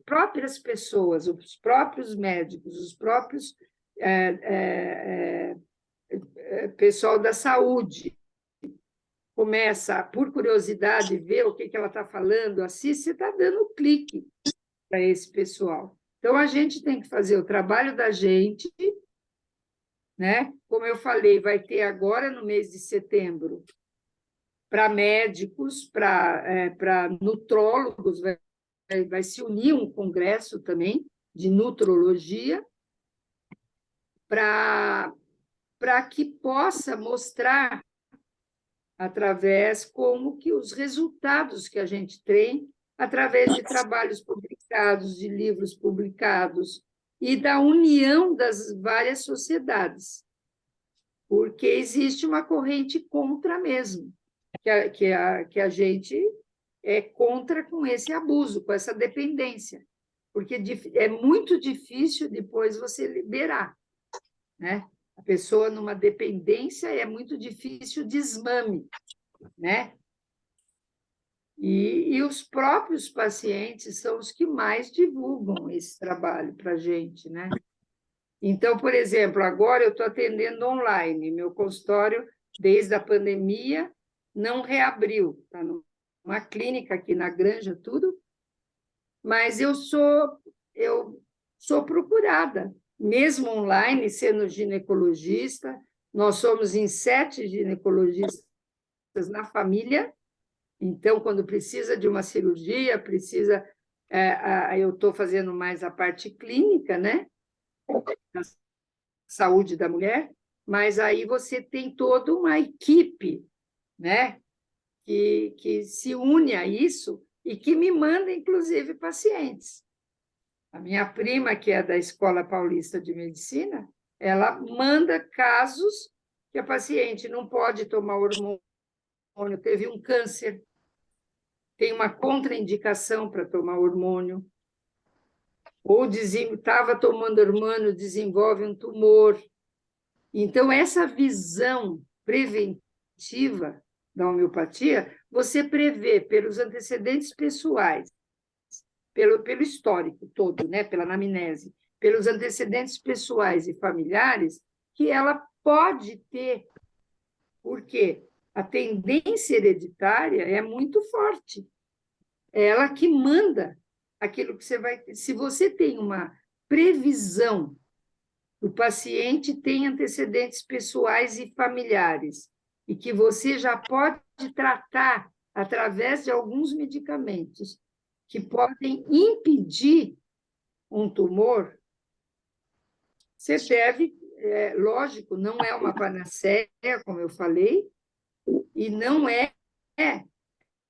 Speaker 3: próprias pessoas, os próprios médicos, os próprios pessoal da saúde começa, por curiosidade, ver o que ela está falando, assiste, você está dando clique para esse pessoal. Então, a gente tem que fazer o trabalho da gente, né? Como eu falei, vai ter agora, no mês de setembro, para médicos, para nutrólogos, vai se unir um congresso também de nutrologia, para que possa mostrar, através como que os resultados que a gente tem, através de trabalhos publicados, de livros publicados, e da união das várias sociedades, porque existe uma corrente contra mesmo, que a gente é contra com esse abuso, com essa dependência, porque é muito difícil depois você liberar, né? A pessoa numa dependência é muito difícil o desmame, né? E os próprios pacientes são os que mais divulgam esse trabalho para a gente, né? Então, por exemplo, agora eu estou atendendo online, meu consultório, desde a pandemia, não reabriu, está numa clínica aqui na Granja, tudo, mas eu sou procurada, mesmo online, sendo ginecologista, nós somos em 7 ginecologistas na família, então, quando precisa de uma cirurgia, eu estou fazendo mais a parte clínica, né? Da saúde da mulher, mas aí você tem toda uma equipe, né? Que se une a isso e que me manda, inclusive, pacientes. A minha prima, que é da Escola Paulista de Medicina, ela manda casos que a paciente não pode tomar hormônio, teve um câncer, tem uma contraindicação para tomar hormônio, ou estava tomando hormônio, desenvolve um tumor. Então, essa visão preventiva da homeopatia, você prevê pelos antecedentes pessoais, pelo histórico todo, né? Pela anamnese, pelos antecedentes pessoais e familiares, que ela pode ter, porque a tendência hereditária é muito forte. É ela que manda aquilo que você vai ter. Se você tem uma previsão, o paciente tem antecedentes pessoais e familiares, e que você já pode tratar através de alguns medicamentos que podem impedir um tumor, você deve, lógico, não é uma panaceia, como eu falei, e não é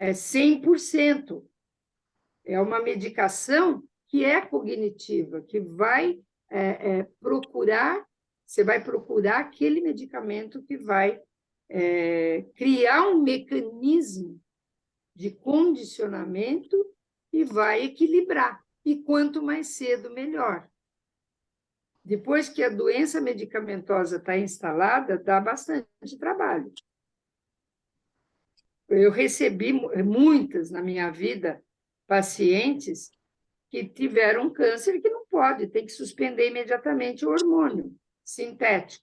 Speaker 3: 100%. É uma medicação que é cognitiva, que vai procurar, você vai procurar aquele medicamento que vai criar um mecanismo de condicionamento e vai equilibrar. E quanto mais cedo, melhor. Depois que a doença medicamentosa está instalada, dá bastante trabalho. Eu recebi muitas na minha vida, pacientes que tiveram câncer que não pode, tem que suspender imediatamente o hormônio sintético,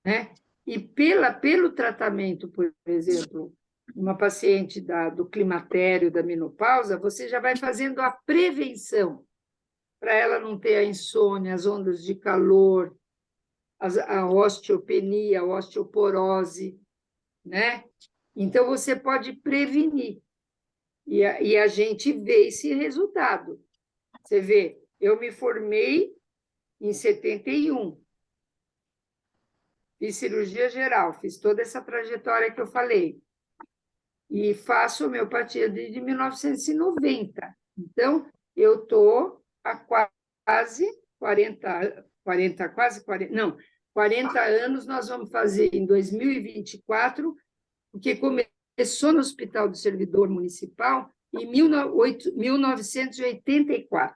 Speaker 3: né? E pelo tratamento, por exemplo, uma paciente do climatério, da menopausa, você já vai fazendo a prevenção para ela não ter a insônia, as ondas de calor, a osteopenia, a osteoporose, né? Então, você pode prevenir. E a gente vê esse resultado. Você vê, eu me formei em 71. Fiz cirurgia geral, fiz toda essa trajetória que eu falei. E faço homeopatia desde 1990. Então, eu estou há quase 40 anos, nós vamos fazer em 2024, porque começou no Hospital do Servidor Municipal em 1984.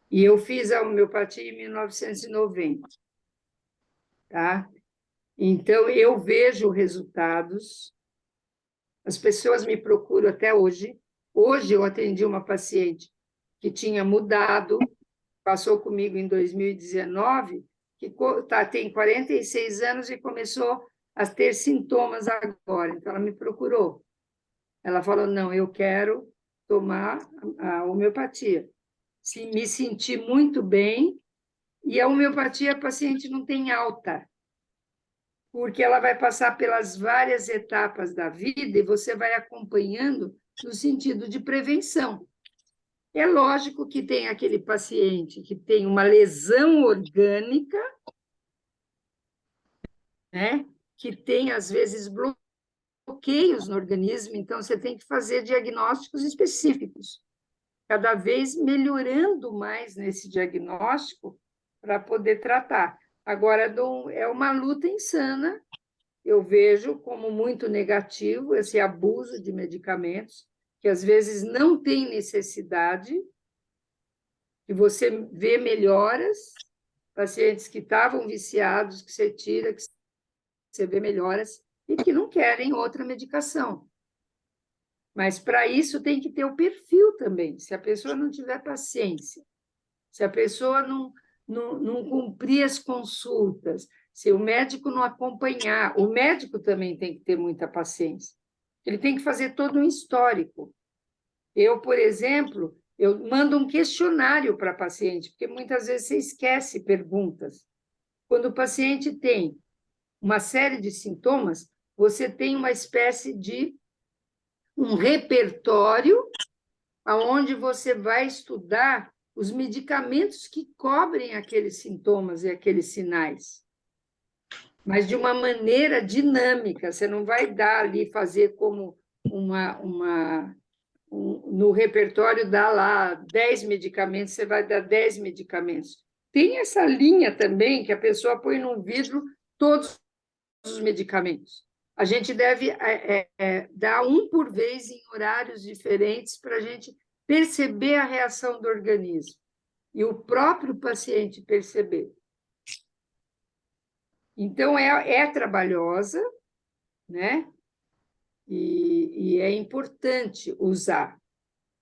Speaker 3: E eu fiz a homeopatia em 1990. Tá? Então, eu vejo resultados. As pessoas me procuram até hoje. Hoje, eu atendi uma paciente que tinha mudado, passou comigo em 2019, que tem 46 anos e começou a ter sintomas agora. Então, ela me procurou. Ela falou, não, eu quero tomar a homeopatia. Se me sentir muito bem, e a homeopatia a paciente não tem alta, porque ela vai passar pelas várias etapas da vida e você vai acompanhando no sentido de prevenção. É lógico que tem aquele paciente que tem uma lesão orgânica, né, que tem, às vezes, bloqueios no organismo, então você tem que fazer diagnósticos específicos, cada vez melhorando mais nesse diagnóstico para poder tratar. Agora, é uma luta insana, eu vejo como muito negativo esse abuso de medicamentos, que às vezes não tem necessidade, e você vê melhoras, pacientes que estavam viciados, que você tira, que você vê melhoras, e que não querem outra medicação. Mas, para isso, tem que ter o perfil também. Se a pessoa não tiver paciência, se a pessoa não cumprir as consultas, se o médico não acompanhar, o médico também tem que ter muita paciência. Ele tem que fazer todo um histórico. Eu, por exemplo, eu mando um questionário para a paciente, porque muitas vezes você esquece perguntas. Quando o paciente tem uma série de sintomas, você tem uma espécie de um repertório onde você vai estudar os medicamentos que cobrem aqueles sintomas e aqueles sinais, mas de uma maneira dinâmica. Você não vai dar ali, fazer como no repertório dá lá 10 medicamentos, você vai dar 10 medicamentos. Tem essa linha também que a pessoa põe num vidro todos os medicamentos. A gente deve dar um por vez em horários diferentes para a gente perceber a reação do organismo e o próprio paciente perceber. Então, é trabalhosa, né? E é importante usar,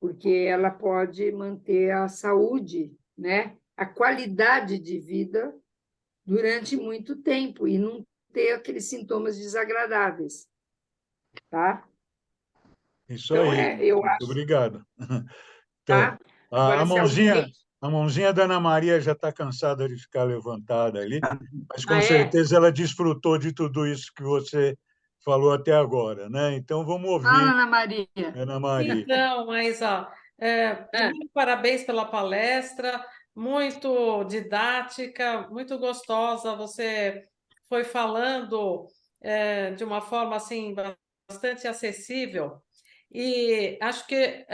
Speaker 3: porque ela pode manter a saúde, né? A qualidade de vida durante muito tempo e não ter aqueles sintomas desagradáveis, tá?
Speaker 2: Isso
Speaker 3: Então,
Speaker 2: aí.
Speaker 3: eu
Speaker 2: Muito
Speaker 3: acho,
Speaker 2: obrigado. Então,
Speaker 3: tá?
Speaker 2: a
Speaker 3: Agora, se alguém...
Speaker 2: mãozinha da Ana Maria já está cansada de ficar levantada ali, mas com
Speaker 3: Ah, é?
Speaker 2: certeza ela desfrutou de tudo isso que você falou até agora, né? Então, vamos
Speaker 3: Fala,
Speaker 2: ouvir,
Speaker 3: Ana Maria.
Speaker 2: Ana Maria.
Speaker 6: Então, mas ó, primeiro, parabéns pela palestra, muito didática, muito gostosa. Você foi falando de uma forma assim bastante acessível. E acho que,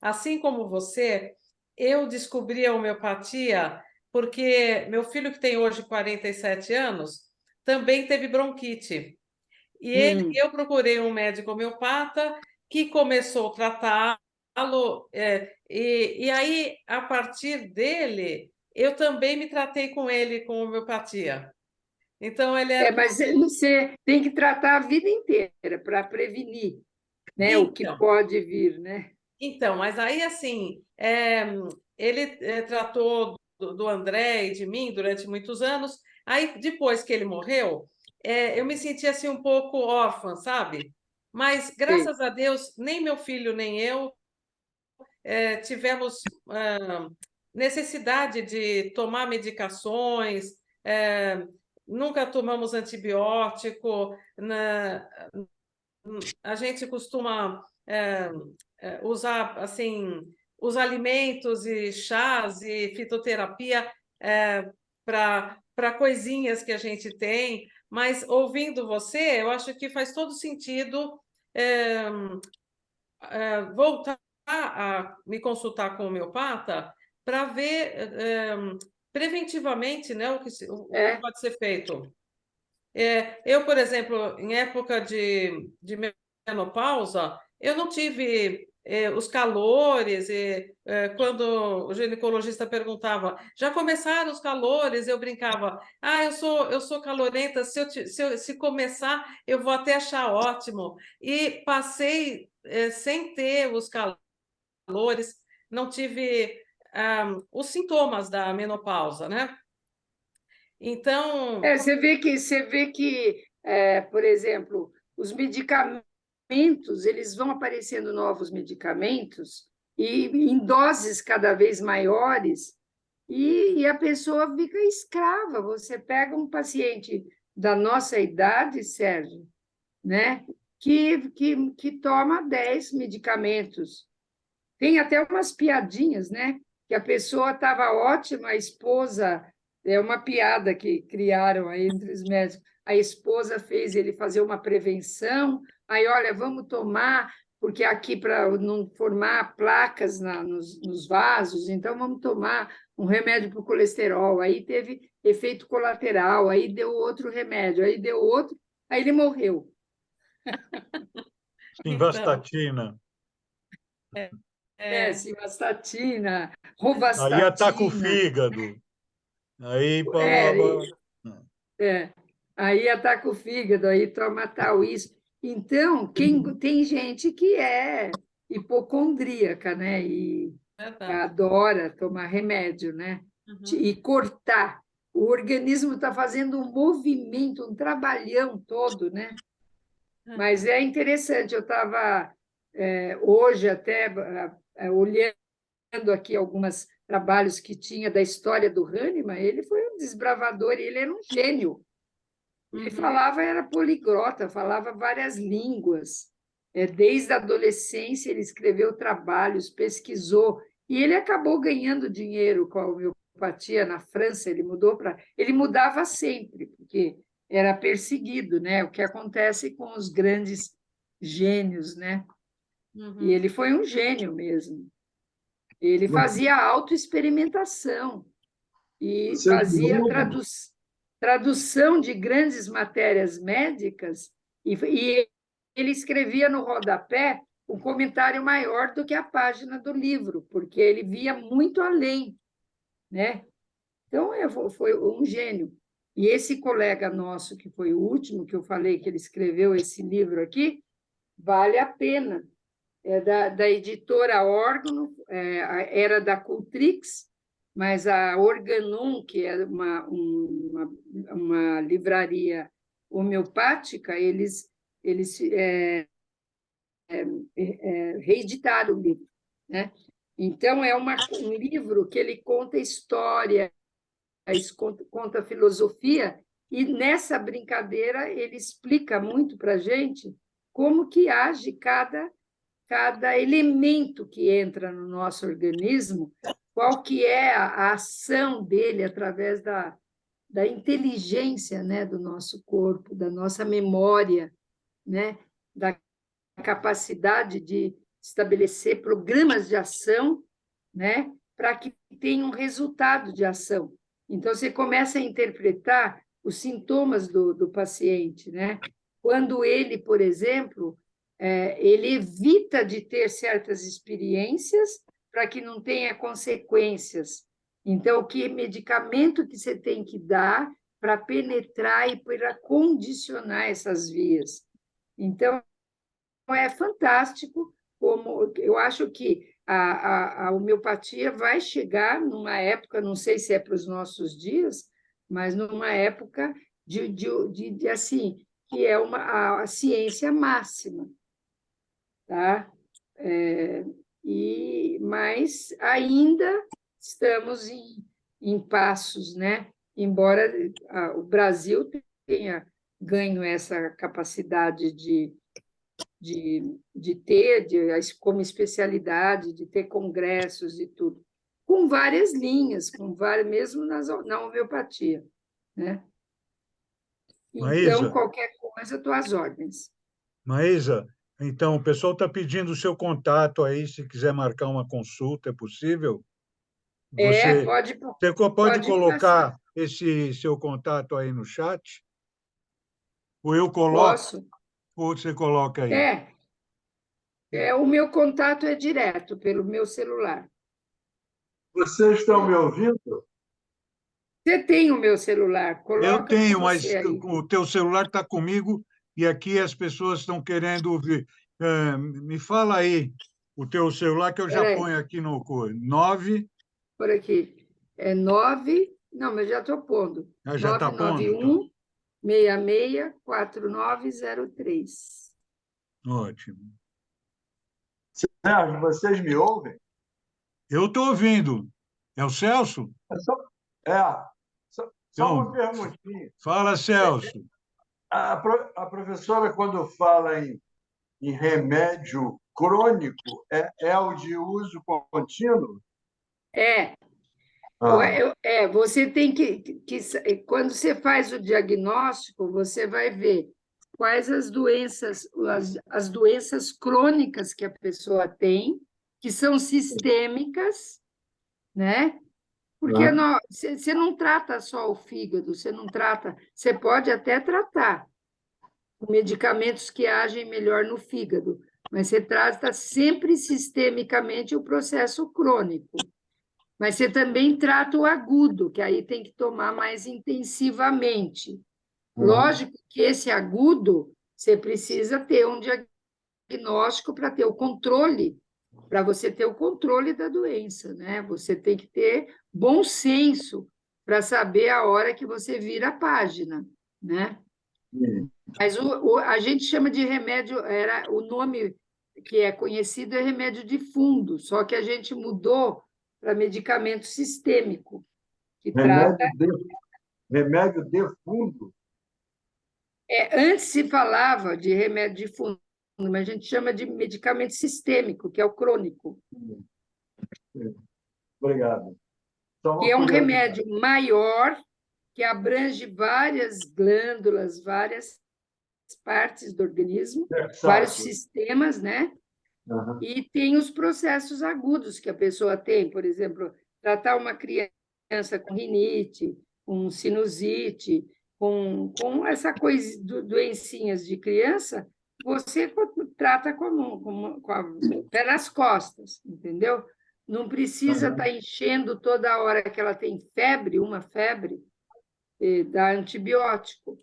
Speaker 6: assim como você, eu descobri a homeopatia porque meu filho, que tem hoje 47 anos, também teve bronquite. Eu procurei um médico homeopata que começou a tratá-lo, e aí, a partir dele, eu também me tratei com ele com homeopatia. Então, ele era...
Speaker 3: Mas você tem que tratar a vida inteira para prevenir, né, o que
Speaker 6: Então,
Speaker 3: pode vir, né?
Speaker 6: Então, mas aí, assim, ele tratou do André e de mim durante muitos anos. Aí, depois que ele morreu, eu me senti assim um pouco órfã, sabe? Mas,
Speaker 3: Sei.
Speaker 6: graças a Deus, nem meu filho nem eu tivemos necessidade de tomar medicações, nunca tomamos antibiótico, a gente costuma usar assim os alimentos e chás e fitoterapia para coisinhas que a gente tem, mas ouvindo você, eu acho que faz todo sentido voltar a me consultar com o homeopata para ver preventivamente, né, o que pode ser feito. Eu, por exemplo, em época de menopausa, eu não tive os calores, quando o ginecologista perguntava, já começaram os calores? Eu brincava, eu sou calorenta, se começar, eu vou até achar ótimo. E passei sem ter os calores, não tive os sintomas da menopausa, né? Então...
Speaker 3: Você vê que por exemplo, os medicamentos, eles vão aparecendo novos medicamentos e em doses cada vez maiores, e a pessoa fica escrava. Você pega um paciente da nossa idade, Sérgio, né, que toma 10 medicamentos. Tem até umas piadinhas, né? Que a pessoa estava ótima, a esposa, é uma piada que criaram aí entre os médicos, a esposa fez ele fazer uma prevenção, aí, olha, vamos tomar, porque aqui para não formar placas nos vasos, então vamos tomar um remédio para o colesterol, aí teve efeito colateral, aí deu outro remédio, aí deu outro, aí ele morreu.
Speaker 2: Simvastatina.
Speaker 3: Simvastatina,
Speaker 2: Aí ataca o
Speaker 3: rovastatina.
Speaker 2: fígado. Aí,
Speaker 3: Aí ataca o fígado, aí toma tal isso. Então, tem gente que é hipocondríaca, né? E adora tomar remédio, né? E cortar. O organismo está fazendo um movimento, um trabalhão todo, né? Mas é interessante, eu estava hoje até olhando aqui alguns trabalhos que tinha da história do Hahnemann. Ele foi um desbravador, ele era um gênio. Ele falava, era poliglota, falava várias línguas. Desde a adolescência, ele escreveu trabalhos, pesquisou, e ele acabou ganhando dinheiro com a homeopatia na França. Ele mudava sempre, porque era perseguido, né? O que acontece com os grandes gênios, né? E ele foi um gênio mesmo. Ele fazia autoexperimentação e fazia tradução de grandes matérias médicas, e ele escrevia no rodapé um comentário maior do que a página do livro, porque ele via muito além, né? Então, foi um gênio. E esse colega nosso, que foi o último que eu falei, que ele escreveu esse livro aqui, vale a pena. É da editora Órgão, era da Cultrix, mas a Organum, que é uma livraria homeopática, eles reeditaram o livro, né? Então, é um livro que ele conta história, conta filosofia, e nessa brincadeira ele explica muito para a gente como que age cada elemento que entra no nosso organismo, qual que é a ação dele através da inteligência, né, do nosso corpo, da nossa memória, né, da capacidade de estabelecer programas de ação, né, para que tenha um resultado de ação. Então, você começa a interpretar os sintomas do paciente, né? Quando ele, por exemplo, ele evita de ter certas experiências para que não tenha consequências. Então, que medicamento que você tem que dar para penetrar e para condicionar essas vias? Então, é fantástico, como eu acho que a homeopatia vai chegar numa época, não sei se é para os nossos dias, mas numa época de assim, que é a ciência máxima, tá? Mas ainda estamos em passos, né? Embora o Brasil tenha ganho essa capacidade de ter como especialidade, de ter congressos e tudo, com várias linhas, mesmo na homeopatia, né?
Speaker 2: Maísa,
Speaker 3: então, qualquer coisa, estou às ordens.
Speaker 2: Maísa, então, o pessoal está pedindo o seu contato aí, se quiser marcar uma consulta, é possível? Pode colocar
Speaker 3: passar.
Speaker 2: esse seu contato aí no chat? Ou eu coloco?
Speaker 3: Posso.
Speaker 2: Ou você coloca aí?
Speaker 3: O meu contato é direto, pelo meu celular.
Speaker 2: Vocês estão me ouvindo?
Speaker 3: Você tem o meu celular?
Speaker 2: Eu tenho, mas
Speaker 3: aí.
Speaker 2: O teu celular está comigo e aqui as pessoas estão querendo ouvir. Me fala aí o teu celular, que eu já ponho aqui no 9.
Speaker 3: Por aqui. É 9... Não, mas já estou pondo.
Speaker 2: Já está pondo?
Speaker 3: 664903.
Speaker 2: Ótimo.
Speaker 7: Sérgio, vocês me ouvem?
Speaker 2: Eu estou ouvindo. É o Celso?
Speaker 7: É só, é, só
Speaker 2: Então,
Speaker 7: uma perguntinha.
Speaker 2: fala, Celso.
Speaker 7: A professora, quando fala em remédio crônico, é o de uso contínuo?
Speaker 3: Você tem quando você faz o diagnóstico, você vai ver quais as doenças crônicas que a pessoa tem, que são sistêmicas, né? Porque você não trata só o fígado, você pode até tratar com medicamentos que agem melhor no fígado, mas você trata sempre sistemicamente o processo crônico. Mas você também trata o agudo, que aí tem que tomar mais intensivamente. Lógico que esse agudo, você precisa ter um diagnóstico para ter o controle, para você ter o controle da doença, né? Você tem que ter bom senso para saber a hora que você vira a página, né? Mas a gente chama de remédio, o nome que é conhecido é remédio de fundo, só que a gente mudou para medicamento sistêmico, que trata...
Speaker 7: Remédio de fundo?
Speaker 3: Antes se falava de remédio de fundo, mas a gente chama de medicamento sistêmico, que é o crônico.
Speaker 7: Obrigado.
Speaker 3: Que é um remédio maior, que abrange várias glândulas, várias partes do organismo, vários sistemas, né? E tem os processos agudos que a pessoa tem, por exemplo, tratar uma criança com rinite, com sinusite, com essa coisa, doencinhas de criança, você trata pelas costas, entendeu? Não precisa estar enchendo toda hora que ela tem uma febre, dar antibiótico.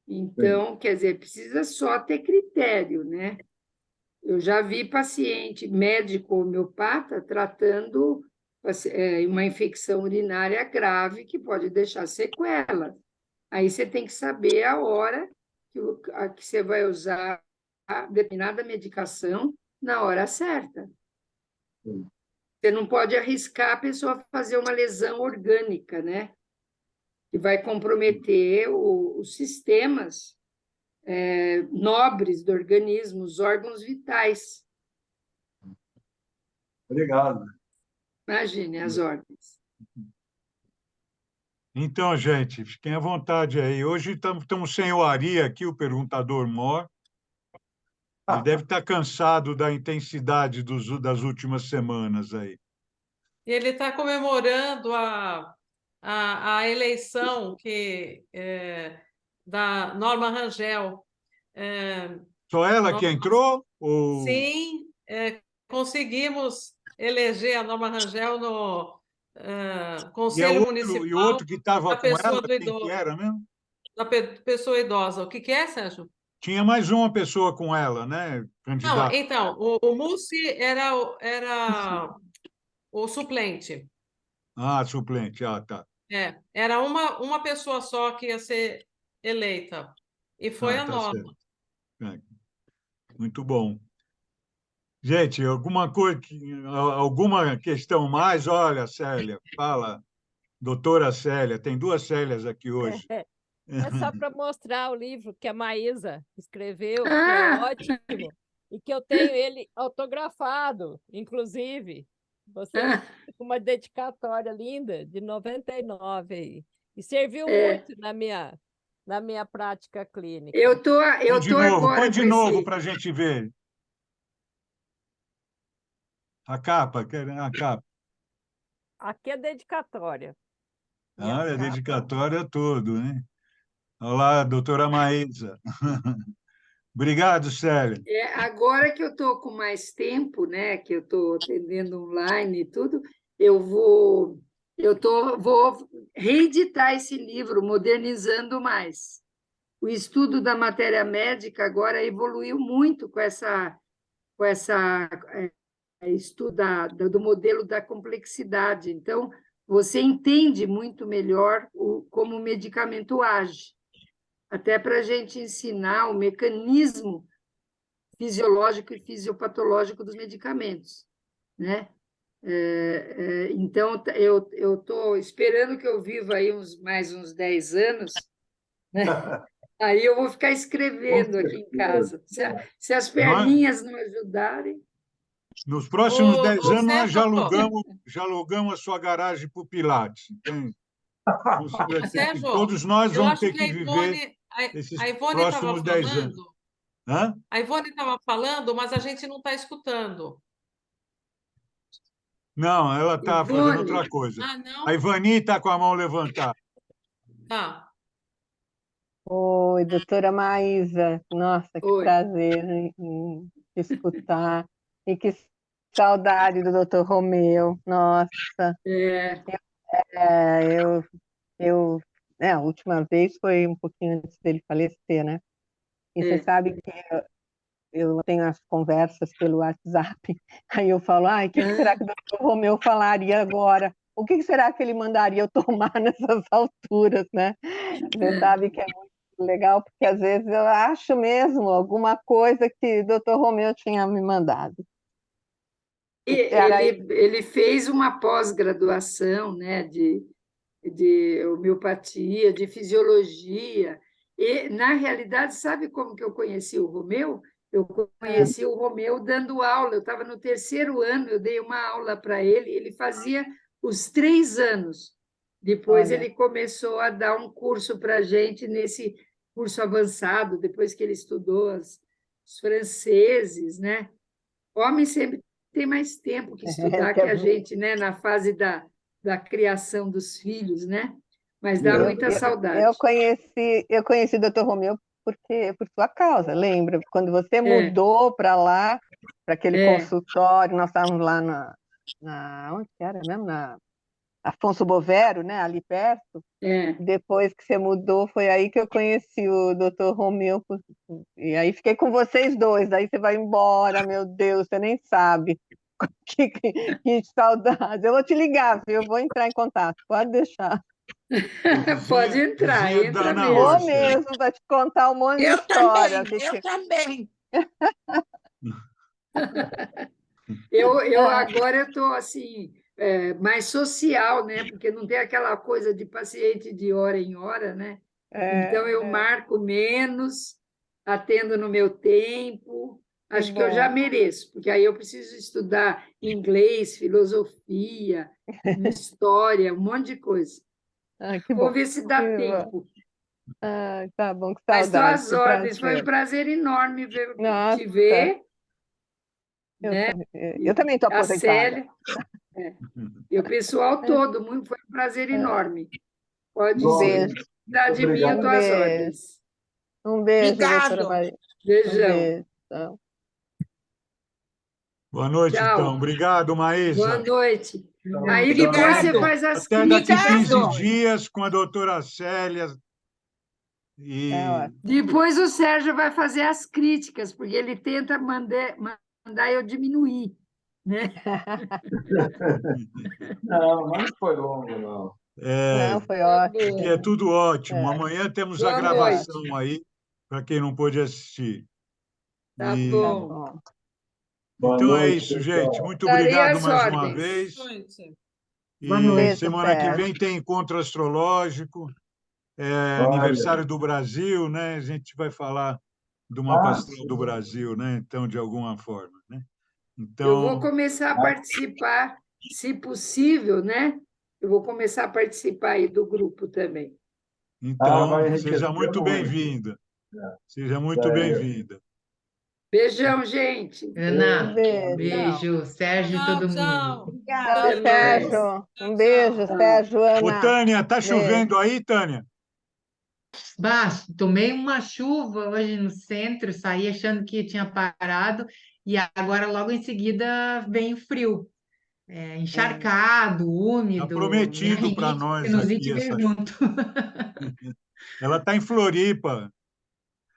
Speaker 3: Então, quer dizer, precisa só ter critério, né? Eu já vi paciente médico homeopata tratando uma infecção urinária grave que pode deixar sequela. Aí você tem que saber a hora que você vai usar a determinada medicação na hora certa. Você não pode arriscar a pessoa fazer uma lesão orgânica, né? Que vai comprometer os sistemas nobres do organismo, os órgãos vitais.
Speaker 7: Obrigado.
Speaker 3: Imagine as ordens.
Speaker 2: Então, gente, fiquem à vontade aí. Hoje estamos sem o Ari aqui, o perguntador mor. Ele deve estar cansado da intensidade das últimas semanas aí.
Speaker 6: E ele está comemorando a eleição da Norma Rangel.
Speaker 2: Só ela que entrou? Ou...
Speaker 6: Sim, conseguimos eleger a Norma Rangel no Conselho Municipal.
Speaker 2: E o outro que estava com ela,
Speaker 6: do
Speaker 2: quem
Speaker 6: idoso,
Speaker 2: que era mesmo?
Speaker 6: da pessoa idosa. O que é, Sérgio?
Speaker 2: Tinha mais uma pessoa com ela, né, candidato?
Speaker 6: Não, então, o Mussi era o suplente.
Speaker 2: Suplente, tá.
Speaker 6: Era uma pessoa só que ia ser eleita. E foi a Norma.
Speaker 2: Muito bom. Gente, alguma questão mais? Olha, Célia, fala. Doutora Célia, tem duas Célias aqui hoje.
Speaker 4: É só para mostrar o livro que a Maísa escreveu, que é ótimo, e que eu tenho ele autografado, inclusive. Você com uma dedicatória linda, de 99 aí. E serviu muito na minha prática clínica.
Speaker 2: Põe de novo para a gente ver. A capa.
Speaker 4: Aqui é dedicatória.
Speaker 2: É dedicatória todo, né? Olá, doutora Maísa. Obrigado, Célia.
Speaker 3: Agora que eu estou com mais tempo, né, que eu estou atendendo online e tudo, eu vou reeditar esse livro, modernizando mais. O estudo da matéria médica agora evoluiu muito com essa estudo do modelo da complexidade. Então, você entende muito melhor como o medicamento age. até para a gente ensinar o mecanismo fisiológico e fisiopatológico dos medicamentos, né? Então, eu estou esperando que eu viva aí mais uns 10 anos, né? Aí eu vou ficar escrevendo aqui em casa. Se as perninhas não ajudarem...
Speaker 2: Nos próximos 10
Speaker 6: Ô,
Speaker 2: anos, nós
Speaker 6: Sérgio,
Speaker 2: já alugamos a sua garagem para o Pilates.
Speaker 6: Sérgio,
Speaker 2: Todos nós
Speaker 6: eu
Speaker 2: vamos
Speaker 6: acho
Speaker 2: ter
Speaker 6: que
Speaker 2: que viver esses
Speaker 6: a Ivone estava
Speaker 2: próximos 10 anos.
Speaker 6: falando,
Speaker 2: Hã?
Speaker 6: a Ivone estava falando, mas a gente não está escutando.
Speaker 2: Não, ela está fazendo
Speaker 3: Ivone,
Speaker 2: outra coisa.
Speaker 6: Ah, não?
Speaker 2: A Ivani está com a mão levantada.
Speaker 6: Tá.
Speaker 5: Oi, doutora Maísa. Nossa, que
Speaker 3: oi.
Speaker 5: prazer em te escutar. E que saudade do doutor Romeu. Nossa,
Speaker 3: É,
Speaker 5: é, a última vez foi um pouquinho antes dele falecer, né? E você
Speaker 3: é.
Speaker 5: sabe que eu tenho as conversas pelo WhatsApp, aí eu falo, ai, o que será que o doutor Romeu falaria agora? O que será que ele mandaria eu tomar nessas alturas, né? Você sabe que é muito legal, porque às vezes eu acho mesmo alguma coisa que o doutor Romeu tinha me mandado. Era
Speaker 3: Ele fez uma pós-graduação, né, de homeopatia, de fisiologia. E, na realidade, sabe como que eu conheci o Romeu? Eu conheci o Romeu dando aula. Eu estava no 3º ano, eu dei uma aula para ele, ele fazia os 3 anos. Depois
Speaker 5: Olha.
Speaker 3: ele começou a dar um curso para a gente nesse curso avançado, depois que ele estudou os franceses, né? Homem sempre tem mais tempo que estudar que a gente, né? Na fase da criação dos filhos, né? Mas dá
Speaker 5: Eu,
Speaker 3: muita
Speaker 5: eu,
Speaker 3: saudade.
Speaker 5: eu conheci o doutor Romeu por sua causa, lembra? Quando você
Speaker 3: É,
Speaker 5: mudou para lá, para aquele
Speaker 3: é,
Speaker 5: consultório, nós estávamos lá onde que era mesmo? Na Afonso Bovero, né? Ali perto.
Speaker 3: é.
Speaker 5: Depois que você mudou, foi aí que eu conheci o doutor Romeu. E aí fiquei com vocês dois. Daí você vai embora, meu Deus, você nem sabe. Que saudade. Eu vou te ligar, viu? Eu vou entrar em contato, pode deixar.
Speaker 3: Pode entrar,
Speaker 2: Dizia
Speaker 3: entra
Speaker 2: Dana
Speaker 3: mesmo.
Speaker 5: Vou
Speaker 2: Orsa.
Speaker 5: mesmo para te contar um monte de
Speaker 8: Eu
Speaker 5: história.
Speaker 8: também, eu também.
Speaker 3: Eu agora estou assim, mais social, né? Porque não tem aquela coisa de paciente de hora em hora, né? Então eu marco menos, atendo no meu tempo.
Speaker 5: Que
Speaker 3: Acho que eu já
Speaker 5: bom.
Speaker 3: mereço, porque aí eu preciso estudar inglês, filosofia, história, um monte de coisa.
Speaker 5: Ah, que
Speaker 3: Vou
Speaker 5: bom.
Speaker 3: ver se dá
Speaker 5: Que bom.
Speaker 3: tempo.
Speaker 5: Ah, tá bom, que
Speaker 3: Mas estou
Speaker 5: saudade,
Speaker 3: às
Speaker 5: que
Speaker 3: ordens. Foi um
Speaker 5: prazer.
Speaker 3: prazer enorme te
Speaker 5: Nossa,
Speaker 3: ver,
Speaker 5: eu,
Speaker 3: né?
Speaker 5: eu também estou
Speaker 3: A
Speaker 5: aposentada.
Speaker 3: Célia, e o pessoal todo. Muito, foi um prazer enorme. Pode
Speaker 5: Um
Speaker 7: Bom,
Speaker 3: ser.
Speaker 5: beijo,
Speaker 3: Precisar de mim, eu
Speaker 7: obrigado.
Speaker 3: estou
Speaker 5: um
Speaker 3: às
Speaker 5: beijo.
Speaker 3: ordens.
Speaker 5: Um beijo, doutora
Speaker 8: Obrigado.
Speaker 5: Maria. Um
Speaker 3: Beijão.
Speaker 5: beijo. Tchau.
Speaker 2: Boa noite,
Speaker 3: Tchau.
Speaker 2: então. Obrigado,
Speaker 3: Boa
Speaker 2: Maísa.
Speaker 3: noite.
Speaker 7: Então,
Speaker 3: Aí depois você
Speaker 8: Obrigado.
Speaker 3: faz as
Speaker 2: Até daqui
Speaker 3: críticas.
Speaker 2: 15 dias com a doutora Célia. E
Speaker 5: É ótimo.
Speaker 3: Depois o Sérgio vai fazer as críticas, porque ele tenta mandar eu diminuir, né?
Speaker 7: Não, mas não foi longo, não.
Speaker 5: Não, foi
Speaker 3: Tá
Speaker 5: ótimo.
Speaker 2: aqui é
Speaker 3: bom.
Speaker 2: tudo ótimo.
Speaker 5: É.
Speaker 2: Amanhã temos a
Speaker 3: Boa
Speaker 2: gravação
Speaker 3: noite.
Speaker 2: aí, para quem não pôde assistir.
Speaker 3: Tá
Speaker 2: E-
Speaker 5: Tá
Speaker 3: bom.
Speaker 5: bom.
Speaker 7: Boa
Speaker 2: Então é
Speaker 7: noite,
Speaker 2: isso,
Speaker 7: pessoal.
Speaker 2: gente. Muito
Speaker 3: Estarei
Speaker 2: obrigado
Speaker 3: às
Speaker 2: mais uma
Speaker 3: ordens.
Speaker 2: vez.
Speaker 6: Noite.
Speaker 8: Boa
Speaker 2: E
Speaker 8: noite.
Speaker 5: Beijo,
Speaker 2: semana que
Speaker 5: Sérgio.
Speaker 2: vem tem encontro astrológico,
Speaker 7: Olha.
Speaker 2: aniversário do Brasil, né? A gente vai falar do mapa astral do Brasil, né? Então, de alguma forma, né?
Speaker 3: Eu vou
Speaker 2: Então,
Speaker 3: começar a participar, se possível, né? Eu vou começar a participar aí do grupo também.
Speaker 7: Vai enriquecer
Speaker 2: seja muito
Speaker 7: muito.
Speaker 2: bem-vinda.
Speaker 7: É.
Speaker 2: Seja muito bem-vinda.
Speaker 3: Beijão, gente.
Speaker 5: Um
Speaker 8: Ana,
Speaker 5: beijo.
Speaker 8: beijo. Sérgio e
Speaker 6: Tchau,
Speaker 8: todo
Speaker 6: tchau.
Speaker 8: mundo.
Speaker 5: Tchau,
Speaker 3: Até mais.
Speaker 5: Sérgio. Um beijo,
Speaker 6: Tchau.
Speaker 5: Sérgio,
Speaker 2: Ô,
Speaker 5: Ana.
Speaker 2: Tânia, tá
Speaker 5: Beijo.
Speaker 2: chovendo aí, Tânia?
Speaker 8: Bah, tomei uma chuva hoje no centro, saí achando que tinha parado, e agora logo em seguida vem o frio. Encharcado,
Speaker 2: Tá
Speaker 8: úmido, e a
Speaker 2: prometido para
Speaker 8: rinite,
Speaker 2: nós
Speaker 8: sinusite
Speaker 2: aqui
Speaker 8: veio
Speaker 2: essa.
Speaker 8: junto.
Speaker 2: Ela tá em Floripa.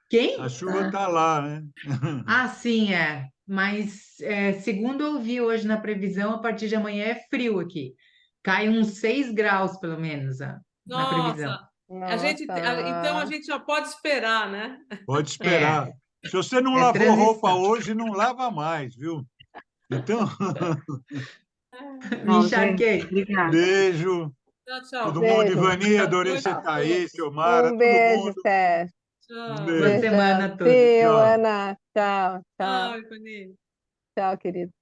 Speaker 8: Quem?
Speaker 2: A chuva tá lá, né?
Speaker 8: Ah, sim, é. Mas, segundo eu vi hoje na previsão, a partir de amanhã é frio aqui. Cai uns 6 graus, pelo menos, na previsão.
Speaker 6: Nossa, Então a
Speaker 5: Nossa.
Speaker 6: gente já pode esperar, né?
Speaker 2: Pode esperar. Se você não
Speaker 8: É
Speaker 2: lavou roupa
Speaker 8: transição.
Speaker 2: hoje, não lava mais, viu? Então,
Speaker 8: Me
Speaker 9: Bom, gente,
Speaker 8: encharquei.
Speaker 9: obrigada.
Speaker 2: beijo.
Speaker 6: Tchau, tchau.
Speaker 2: Todo mundo.
Speaker 5: Beijo.
Speaker 2: Ivani, adorei
Speaker 6: Beijo
Speaker 2: você
Speaker 6: a
Speaker 2: estar aí.
Speaker 6: todos.
Speaker 2: Teomara,
Speaker 5: Um
Speaker 2: todo
Speaker 5: beijo,
Speaker 2: mundo.
Speaker 5: Sérgio.
Speaker 2: Um
Speaker 6: Tchau.
Speaker 8: Boa
Speaker 2: beijo.
Speaker 5: Beijão.
Speaker 8: semana a todos.
Speaker 5: See you,
Speaker 2: Tchau.
Speaker 5: Ana. Tchau, tchau.
Speaker 6: Tchau, Ivani.
Speaker 5: Tchau, querido.